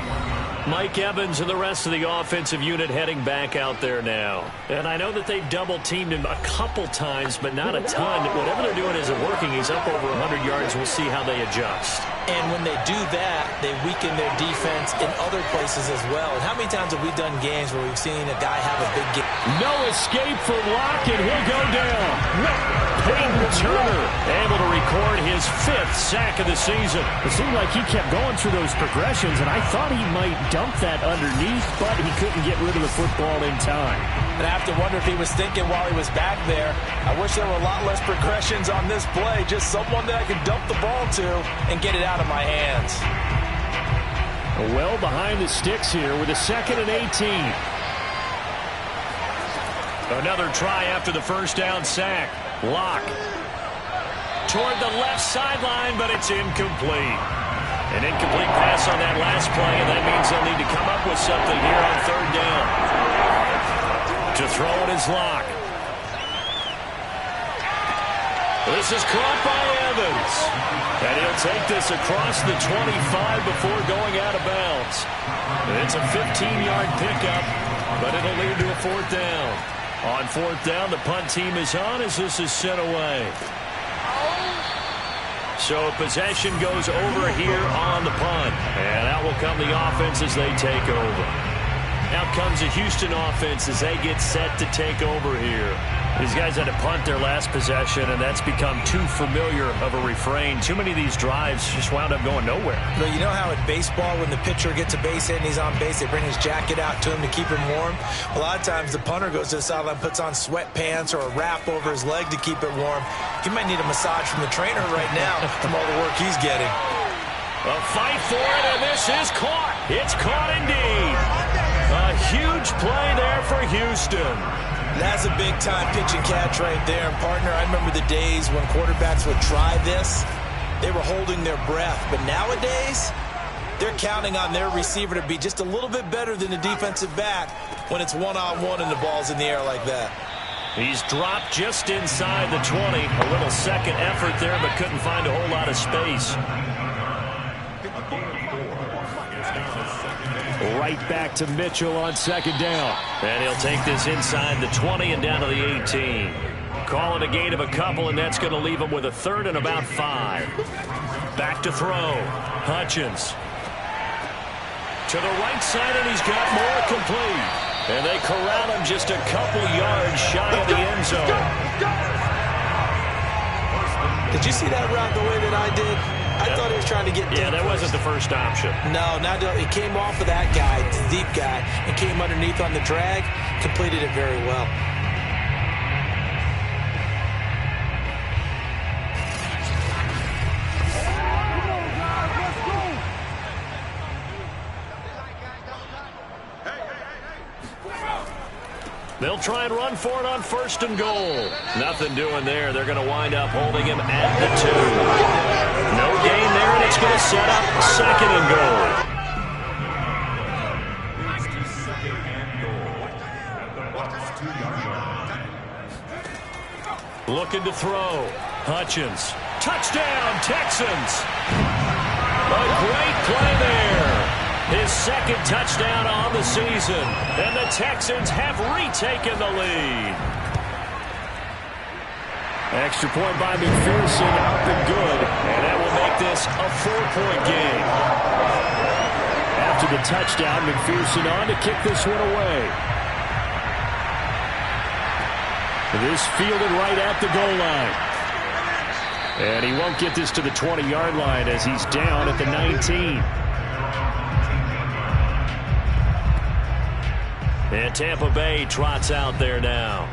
Mike Evans and the rest of the offensive unit heading back out there now. And I know that they've double-teamed him a couple times, but not a ton. Whatever they're doing isn't working. He's up over 100 yards. We'll see how they adjust. And when they do that, they weaken their defense in other places as well. And how many times have we done games where we've seen a guy have a big game? No escape from Lock, and he'll go down. Peyton Turner able to record his 5th sack of the season. It seemed like he kept going through those progressions, and I thought he might dump that underneath, but he couldn't get rid of the football in time. And I have to wonder if he was thinking while he was back there, I wish there were a lot less progressions on this play, just someone that I could dump the ball to and get it out of my hands. Well behind the sticks here with a 2nd and 18. Another try after the 1st down sack. Lock toward the left sideline, but it's incomplete. An incomplete pass on that last play, and that means they'll need to come up with something here on 3rd down. To throw it is Lock. This is caught by Evans. And he'll take this across the 25 before going out of bounds. It's a 15-yard pickup, but it'll lead to a 4th down. On 4th down, the punt team is on as this is sent away. So possession goes over here on the punt. And out will come the offense as they take over. Out comes the Houston offense as they get set to take over here. These guys had to punt their last possession, and that's become too familiar of a refrain. Too many of these drives just wound up going nowhere. But you know how in baseball, when the pitcher gets a base hit and he's on base, they bring his jacket out to him to keep him warm? A lot of times the punter goes to the sideline, puts on sweatpants or a wrap over his leg to keep it warm. He might need a massage from the trainer right now from all the work he's getting. A fight for it, and this is caught. It's caught indeed. A huge play there for Houston. That's a big-time pitch and catch right there. And, partner, I remember the days when quarterbacks would try this. They were holding their breath. But nowadays, they're counting on their receiver to be just a little bit better than the defensive back when it's one-on-one and the ball's in the air like that. He's dropped just inside the 20. A little second effort there, but couldn't find a whole lot of space. Right back to Mitchell on 2nd down. And he'll take this inside the 20 and down to the 18. Calling a gain of a couple, and that's going to leave him with a third and about 5. Back to throw. Hutchins. To the right side, and he's got more complete. And they corral him just a couple yards shy of the end zone. Did you see that route the way that I did? I thought he was trying to get deep. Yeah, that wasn't the first option. No, he came off of that guy, the deep guy, and came underneath on the drag, completed it very well. They'll try and run for it on 1st and goal. Nothing doing there. They're going to wind up holding him at the 2. No gain there, and it's going to set up 2nd and goal. Looking to throw. Hutchins. Touchdown, Texans. A great play there. His 2nd touchdown on the season, and the Texans have retaken the lead. Extra point by McPherson, up and good, and that will make this a 4-point game. After the touchdown, McPherson on to kick this one away. This fielded right at the goal line. And he won't get this to the 20-yard line as he's down at the 19. And Tampa Bay trots out there now.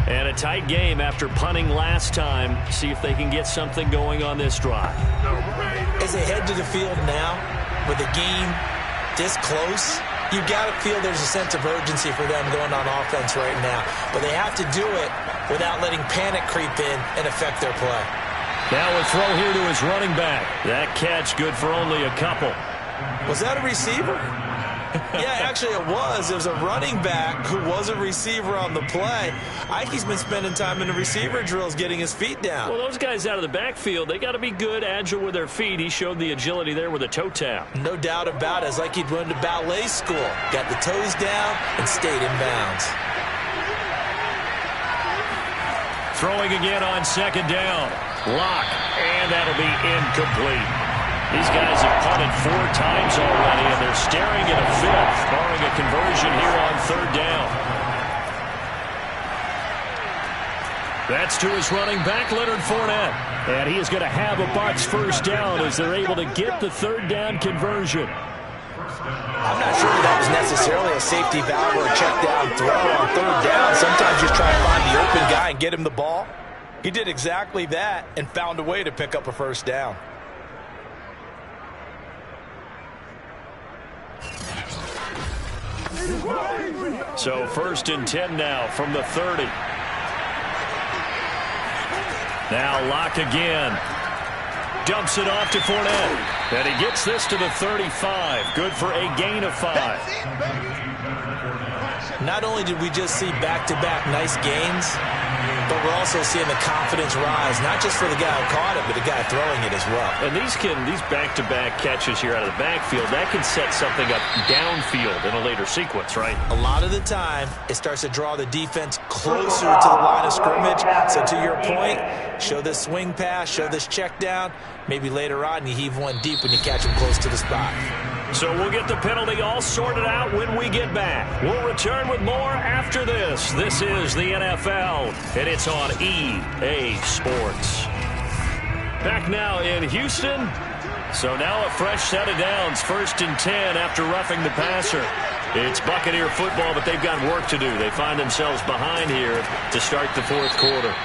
And a tight game after punting last time. See if they can get something going on this drive. As they head to the field now, with a game this close, you've got to feel there's a sense of urgency for them going on offense right now. But they have to do it without letting panic creep in and affect their play. Now a throw here to his running back. That catch good for only a couple. Was that a receiver? Yeah, actually it was. It was a running back who was a receiver on the play. Ike's been spending time in the receiver drills getting his feet down. Well, those guys out of the backfield, they got to be good, agile with their feet. He showed the agility there with a toe tap. No doubt about it. It's like he'd went to ballet school. Got the toes down and stayed in bounds. Throwing again on 2nd down. Lock, and that'll be incomplete. These guys have punted 4 times already, and they're staring at a 5th, barring a conversion here on 3rd down. That's to his running back, Leonard Fournette. And he is going to have a Bucs 1st down as they're able to get the 3rd down conversion. I'm not sure that was necessarily a safety valve or a check down throw on 3rd down. Sometimes just try to find the open guy and get him the ball. He did exactly that and found a way to pick up a 1st down. So 1st and 10 now from the 30. Now Lock again. Dumps it off to Fournette. And he gets this to the 35. Good for a gain of 5. Not only did we just see back-to-back nice gains, but we're also seeing the confidence rise, not just for the guy who caught it, but the guy throwing it as well. And these back-to-back catches here out of the backfield, that can set something up downfield in a later sequence, right? A lot of the time, it starts to draw the defense closer to the line of scrimmage. So to your point, show this swing pass, show this check down. Maybe later on, you heave one deep when you catch him close to the spot. So we'll get the penalty all sorted out when we get back. We'll return with more after this. This is the NFL, and it's on EA Sports. Back now in Houston. So now a fresh set of downs, 1st and 10 after roughing the passer. It's Buccaneer football, but they've got work to do. They find themselves behind here to start the 4th quarter.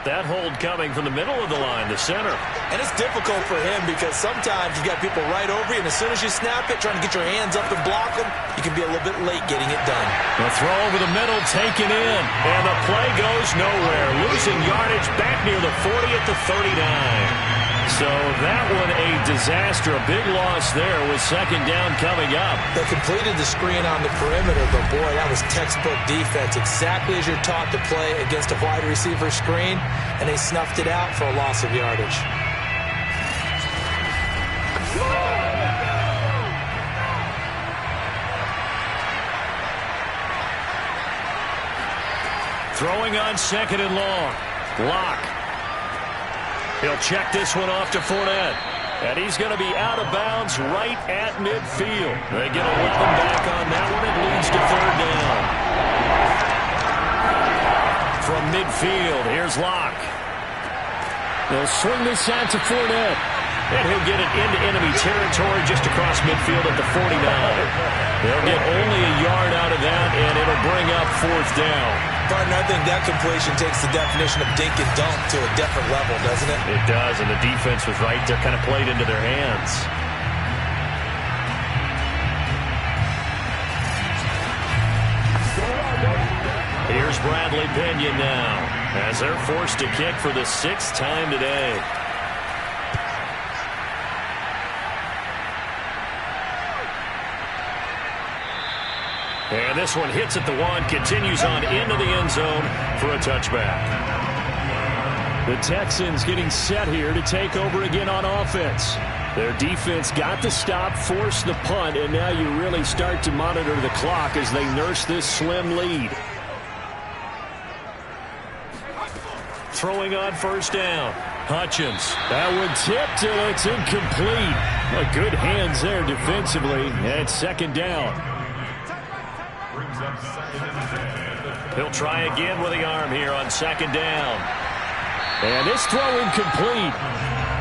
That hold coming from the middle of the line, the center. And it's difficult for him because sometimes you got people right over you, and as soon as you snap it, trying to get your hands up and block them, you can be a little bit late getting it done. The throw over the middle, taken in, and the play goes nowhere. Losing yardage back near the 40 at the 39. So that one a disaster, a big loss there with 2nd down coming up. They completed the screen on the perimeter, but boy, that was textbook defense. Exactly as you're taught to play against a wide receiver screen, and they snuffed it out for a loss of yardage. Throwing on second and long. Lock. He'll check this one off to Fournette. And he's going to be out of bounds right at midfield. They get 11 back on that one. It leads to third down. From midfield, here's Lock. They'll swing this out to Fournette. And he'll get it into enemy territory just across midfield at the 49. They'll get only a yard out of that, and it'll bring up fourth down. Partner, I think that completion takes the definition of dink and dunk to a different level, doesn't it? It does, and the defense was right there, kind of played into their hands. Here's Bradley Pinion now, as they're forced to kick for the 6th time today. And this one hits at the 1, continues on into the end zone for a touchback. The Texans getting set here to take over again on offense. Their defense got the stop, forced the punt, and now you really start to monitor the clock as they nurse this slim lead. Throwing on first down. Hutchins. That one tipped, and it's incomplete. Good hands there defensively, and it's second down. He'll try again with the arm here on second down. And this throw incomplete.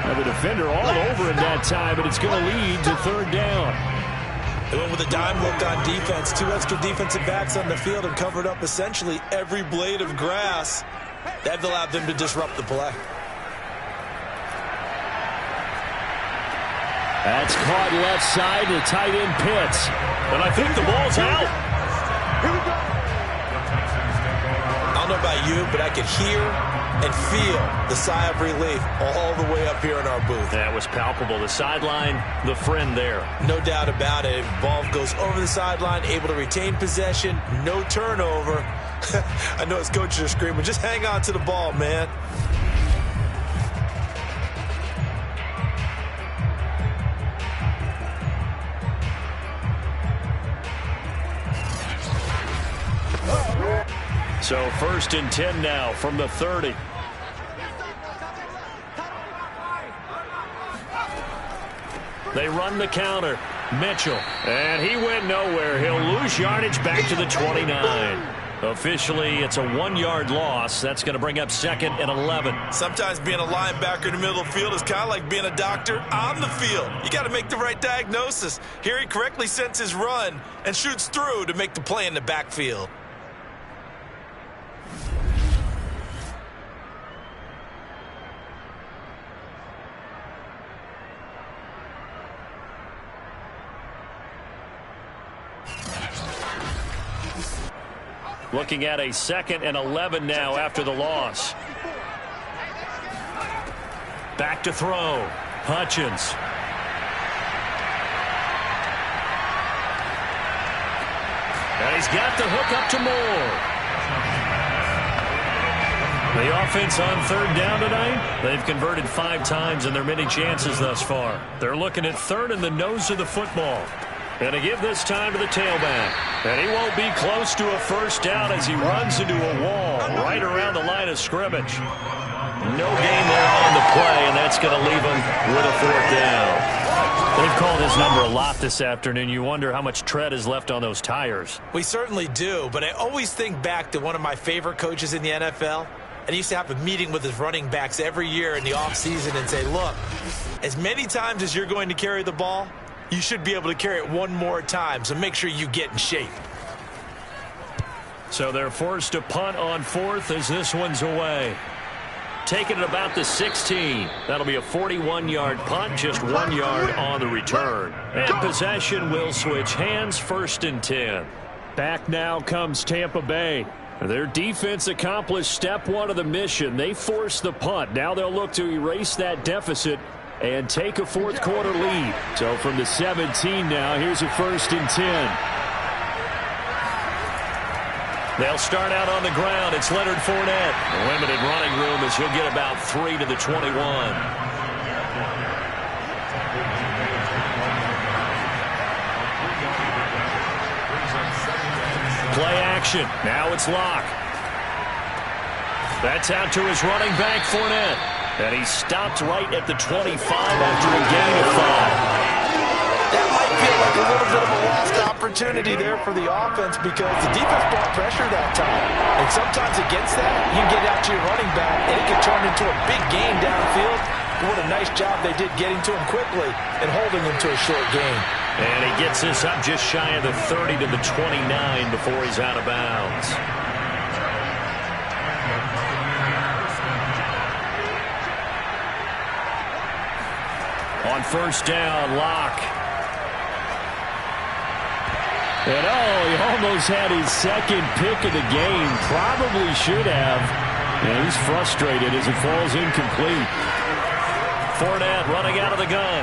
Now the defender all over him that time, but it's going to lead to third down. They went with a dime look on defense. 2 extra defensive backs on the field and covered up essentially every blade of grass. That allowed them to disrupt the play. That's caught left side to tight end Pitts. And I think the ball's out. I don't know about you, but I could hear and feel the sigh of relief all the way up here in our booth. That was palpable. The sideline, the friend there. No doubt about it. Ball goes over the sideline, able to retain possession, no turnover. I know his coaches are screaming, just hang on to the ball, man. So 1st and 10 now from the 30. They run the counter. Mitchell. And he went nowhere. He'll lose yardage back to the 29. Officially, it's a 1-yard loss. That's going to bring up 2nd and 11. Sometimes being a linebacker in the middle of the field is kind of like being a doctor on the field. You got to make the right diagnosis. Here he correctly sends his run and shoots through to make the play in the backfield. Looking at a 2nd and 11 now after the loss. Back to throw. Hutchins. And he's got the hook up to Moore. The offense on third down tonight, they've converted 5 times in their many chances thus far. They're looking at third in the nose of the football. And to give this time to the tailback. And he won't be close to a first down as he runs into a wall right around the line of scrimmage. No gain there on the play, and that's going to leave him with a fourth down. They've called his number a lot this afternoon. You wonder how much tread is left on those tires. We certainly do, but I always think back to one of my favorite coaches in the NFL. And he used to have a meeting with his running backs every year in the offseason and say, look, as many times as you're going to carry the ball, you should be able to carry it one more time, so make sure you get in shape. So they're forced to punt on 4th as this one's away. Taking it about the 16. That'll be a 41-yard punt, just 1 yard on the return. And possession will switch hands, 1st and 10. Back now comes Tampa Bay. Their defense accomplished step 1 of the mission. They forced the punt. Now they'll look to erase that deficit and take a 4th quarter lead. So from the 17 now, here's a 1st and 10. They'll start out on the ground. It's Leonard Fournette. Limited running room as he'll get about 3 to the 21. Play action. Now it's Lock. That's out to his running back, Fournette. And he stopped right at the 25 after a gain of 5. That might feel like a little bit of a lost opportunity there for the offense because the defense brought pressure that time. And sometimes against that, you get out to your running back, and it can turn into a big gain downfield. What a nice job they did getting to him quickly and holding him to a short gain. And he gets this up just shy of the 30 to the 29 before he's out of bounds. On first down, Locke. And he almost had his second pick of the game. Probably should have. And he's frustrated as it falls incomplete. Fournette running out of the gun.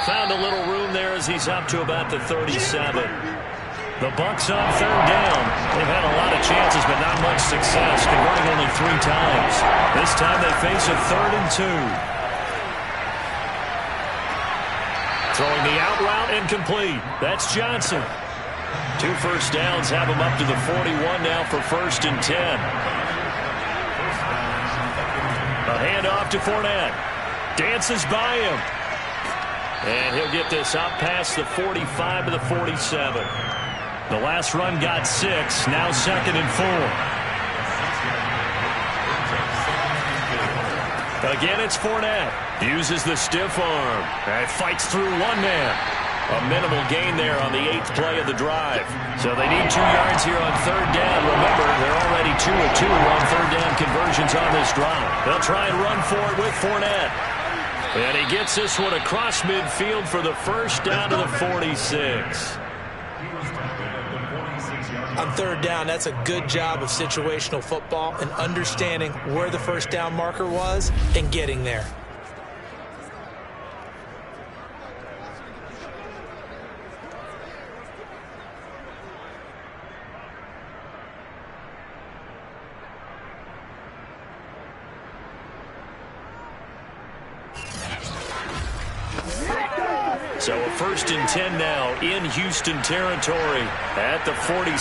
Found a little room there as he's up to about the 37. The Bucs on third down. They've had a lot of chances, but not much success, converting only 3 times. This time they face a 3rd and 2. Throwing the out route incomplete. That's Johnson. 2 first downs have him up to the 41 now for 1st and 10. A handoff to Fournette. Dances by him. And he'll get this up past the 45 to the 47. The last run got 6. Now 2nd and 4. Again, it's Fournette. Uses the stiff arm. And fights through one man. A minimal gain there on the 8th play of the drive. So they need 2 yards here on 3rd down. Remember, they're already 2 of 2 on 3rd down conversions on this drive. They'll try and run for it with Fournette. And he gets this one across midfield for the first down to the 46. On 3rd down, that's a good job of situational football and understanding where the first down marker was and getting there. So a 1st and 10 now in Houston territory at the 46.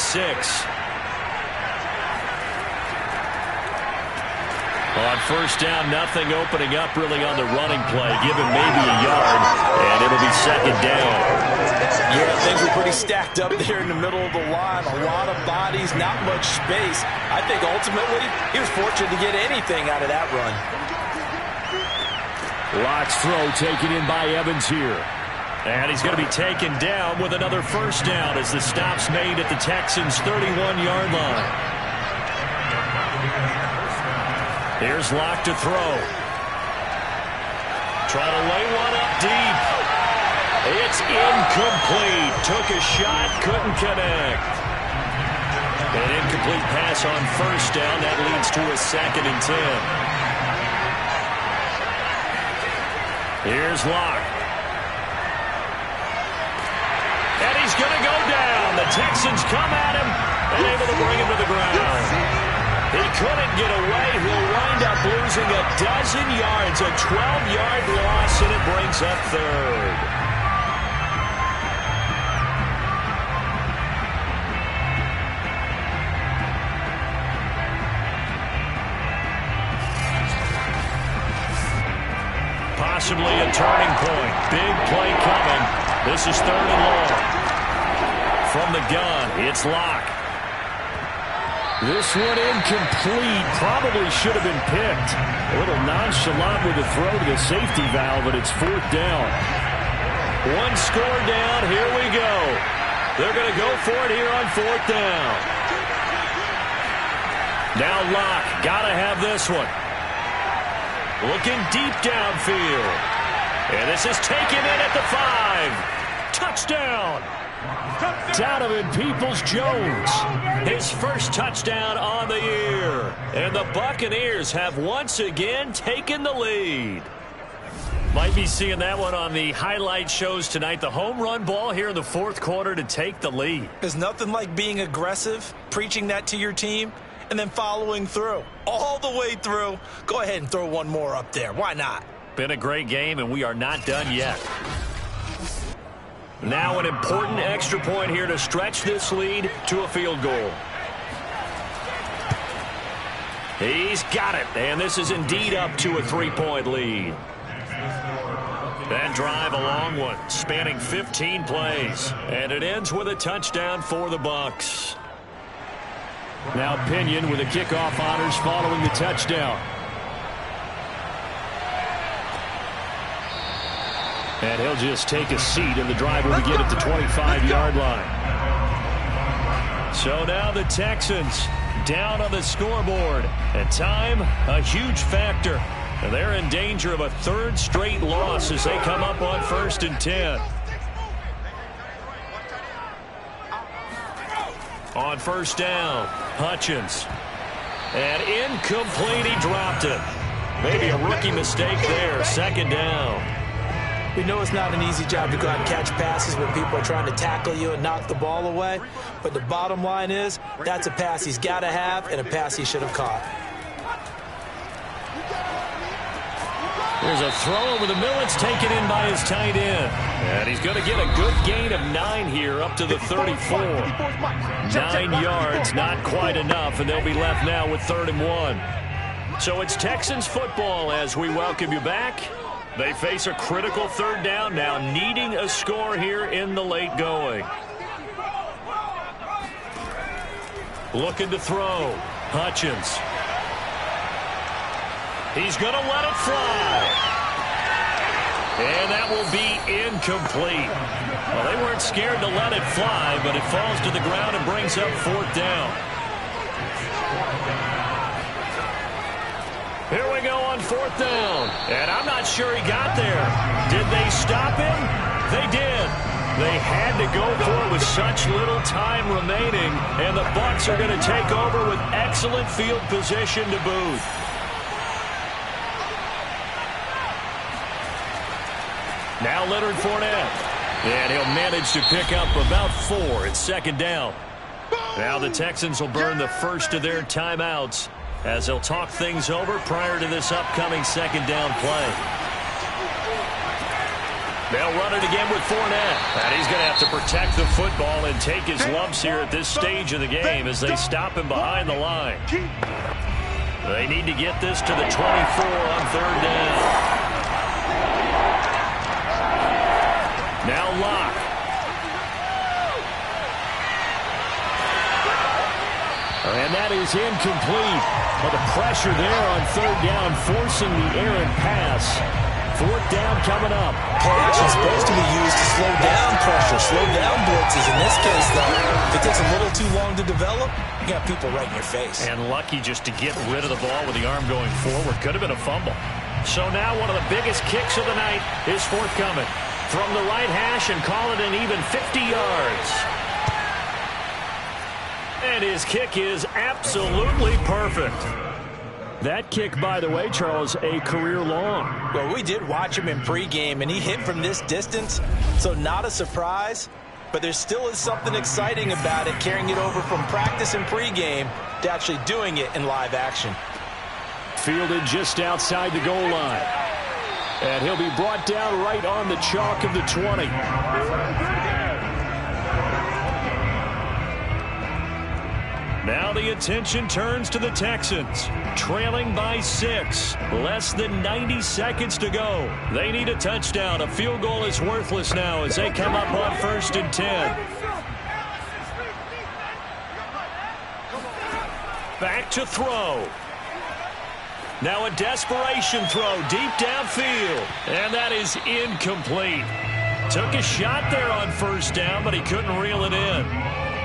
On first down, nothing opening up really on the running play. Give him maybe a yard, and it'll be 2nd down. Yeah, things were pretty stacked up there in the middle of the line. A lot of bodies, not much space. I think ultimately he was fortunate to get anything out of that run. Locke's throw taken in by Evans here. And he's going to be taken down with another first down as the stop's made at the Texans' 31-yard line. Here's Locke to throw. Trying to lay one up deep. It's incomplete. Took a shot, couldn't connect. An incomplete pass on first down. That leads to a 2nd and 10. Here's Locke. And he's going to go down. The Texans come at him and able to bring him to the ground. He couldn't get away. He'll wind up losing a dozen yards, a 12-yard loss, and it brings up 3rd. Possibly a turning point. Big play coming. This is 3rd and long. From the gun, it's Locke. This one incomplete. Probably should have been picked. A little nonchalant with the throw to the safety valve, but it's 4th down. 1 score down. Here we go. They're going to go for it here on 4th down. Now Locke. Got to have this one. Looking deep downfield. And this is taken in at the 5. Touchdown. Donovan Peoples-Jones. His first touchdown on the year. And the Buccaneers have once again taken the lead. Might be seeing that one on the highlight shows tonight. The home run ball here in the 4th quarter to take the lead. There's nothing like being aggressive, preaching that to your team, and then following through. All the way through. Go ahead and throw one more up there. Why not? Been a great game, and we are not done yet. Now an important extra point here to stretch this lead to a field goal. He's got it, and this is indeed up to a 3-point lead. That drive a long one, spanning 15 plays, and it ends with a touchdown for the Bucs. Now Pinion with the kickoff honors following the touchdown. And he'll just take a seat, and the drive will begin at the 25-yard line. So now the Texans down on the scoreboard. And time, a huge factor. And they're in danger of a third straight loss as they come up on 1st and 10. On 1st down, Hutchins. And incomplete, he dropped it. Maybe a rookie mistake there, 2nd down. We know it's not an easy job to go out and catch passes when people are trying to tackle you and knock the ball away. But the bottom line is, that's a pass he's got to have and a pass he should have caught. There's a throw over the middle. It's taken in by his tight end. And he's going to get a good gain of 9 here up to the 34. 9 yards, not quite enough, and they'll be left now with 3rd and 1. So it's Texans football as we welcome you back. They face a critical 3rd down now, needing a score here in the late going. Looking to throw. Hutchins. He's going to let it fly. And that will be incomplete. Well, they weren't scared to let it fly, but it falls to the ground and brings up 4th down. Here we go on 4th down. And I'm not sure he got there. Did they stop him? They did. They had to go for it with such little time remaining. And the Bucs are going to take over with excellent field position to boot. Now Leonard Fournette. And he'll manage to pick up about 4 at 2nd down. Now the Texans will burn the first of their timeouts as they'll talk things over prior to this upcoming 2nd down play. They'll run it again with Fournette. And he's going to have to protect the football and take his lumps here at this stage of the game as they stop him behind the line. They need to get this to the 24 on 3rd down. Now Locke. And that is incomplete. But the pressure there on 3rd down, forcing the errant pass. 4th down coming up. Play action is supposed to be used to slow down pressure, slow down blitzes. In this case, though, if it takes a little too long to develop, you got people right in your face. And lucky just to get rid of the ball with the arm going forward. Could have been a fumble. So now one of the biggest kicks of the night is forthcoming. From the right hash and call it an even 50 yards. And his kick is absolutely perfect. That kick, by the way, Charles, a career long. Well, we did watch him in pregame, and he hit from this distance, so not a surprise. But there still is something exciting about it, carrying it over from practice and pregame to actually doing it in live action. Fielded just outside the goal line. And he'll be brought down right on the chalk of the 20. Now the attention turns to the Texans, trailing by 6. Less than 90 seconds to go. They need a touchdown. A field goal is worthless now as they come up on 1st and 10. Back to throw. Now a desperation throw deep downfield. And that is incomplete. Took a shot there on 1st down, but he couldn't reel it in.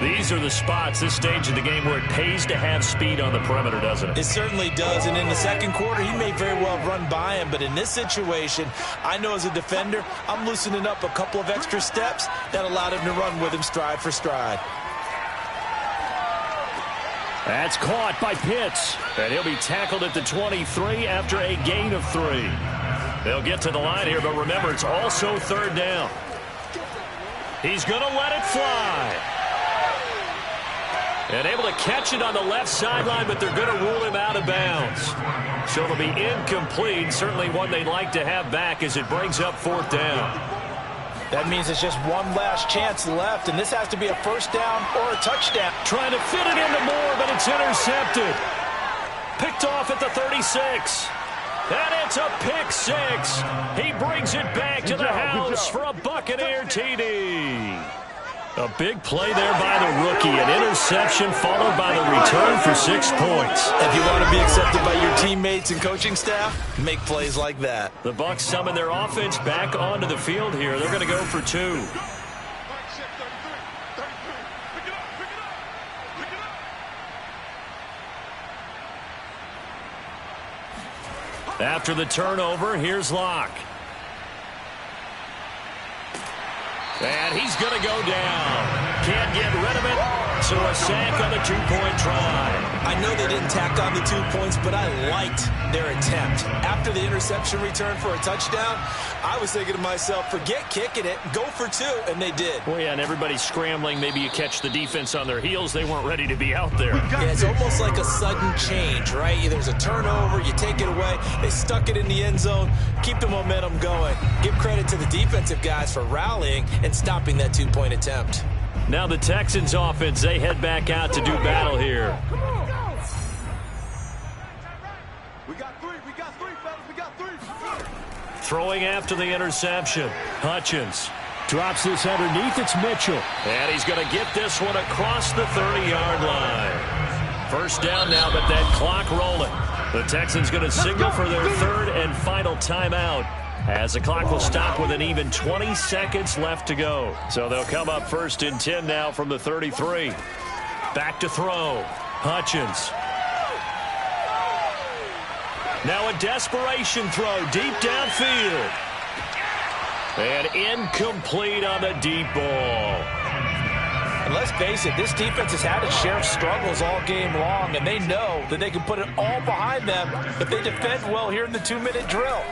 These are the spots, this stage of the game, where it pays to have speed on the perimeter, doesn't it? It certainly does. And in the 2nd quarter, he may very well run by him. But in this situation, I know as a defender, I'm loosening up a couple of extra steps that allowed him to run with him stride for stride. That's caught by Pitts. And he'll be tackled at the 23 after a gain of 3. They'll get to the line here, but remember, it's also 3rd down. He's going to let it fly. And able to catch it on the left sideline, but they're going to rule him out of bounds. So it'll be incomplete. Certainly one they'd like to have back as it brings up 4th down. That means it's just one last chance left, and this has to be a 1st down or a touchdown. Trying to fit it into Moore, but it's intercepted. Picked off at the 36. And it's a pick six. He brings it back to the house for a Buccaneer TD. A big play there by the rookie. An interception followed by the return for 6 points. If you want to be accepted by your teammates and coaching staff, make plays like that. The Bucs summon their offense back onto the field here. They're going to go for 2. After the turnover, here's Locke. And he's going to go down. Can't get rid of it, so a sack on the 2-point try. I know they didn't tack on the 2 points, but I liked their attempt. After the interception return for a touchdown, I was thinking to myself, forget kicking it, go for 2, and they did. Well, yeah, and everybody's scrambling. Maybe you catch the defense on their heels. They weren't ready to be out there. Yeah, it's almost like a sudden change, right? There's a turnover, you take it away, they stuck it in the end zone, keep the momentum going. Give credit to the defensive guys for rallying and stopping that 2-point attempt. Now the Texans offense, they head back out to do battle here. We got 3, fellas, we got 3. Throwing after the interception. Hutchins drops this underneath. It's Mitchell. And he's going to get this one across the 30-yard line. First down now, but that clock rolling. The Texans going to signal for their 3rd and final timeout, as the clock will stop with an even 20 seconds left to go. So they'll come up 1st and 10 now from the 33. Back to throw. Hutchins. Now a desperation throw deep downfield. And incomplete on the deep ball. And let's face it, this defense has had its share of struggles all game long, and they know that they can put it all behind them if they defend well here in the 2-minute drill.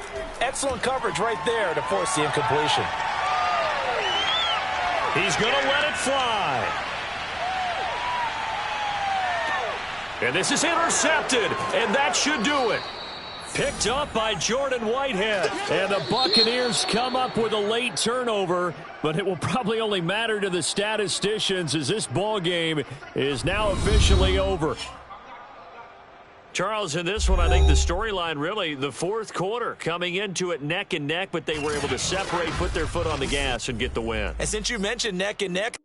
Excellent coverage right there to force the incompletion. He's going to let it fly. And this is intercepted, and that should do it. Picked up by Jordan Whitehead. And the Buccaneers come up with a late turnover, but it will probably only matter to the statisticians as this ball game is now officially over. Charles, in this one, I think the storyline really, the 4th quarter, coming into it neck and neck, but they were able to separate, put their foot on the gas, and get the win. And since you mentioned neck and neck,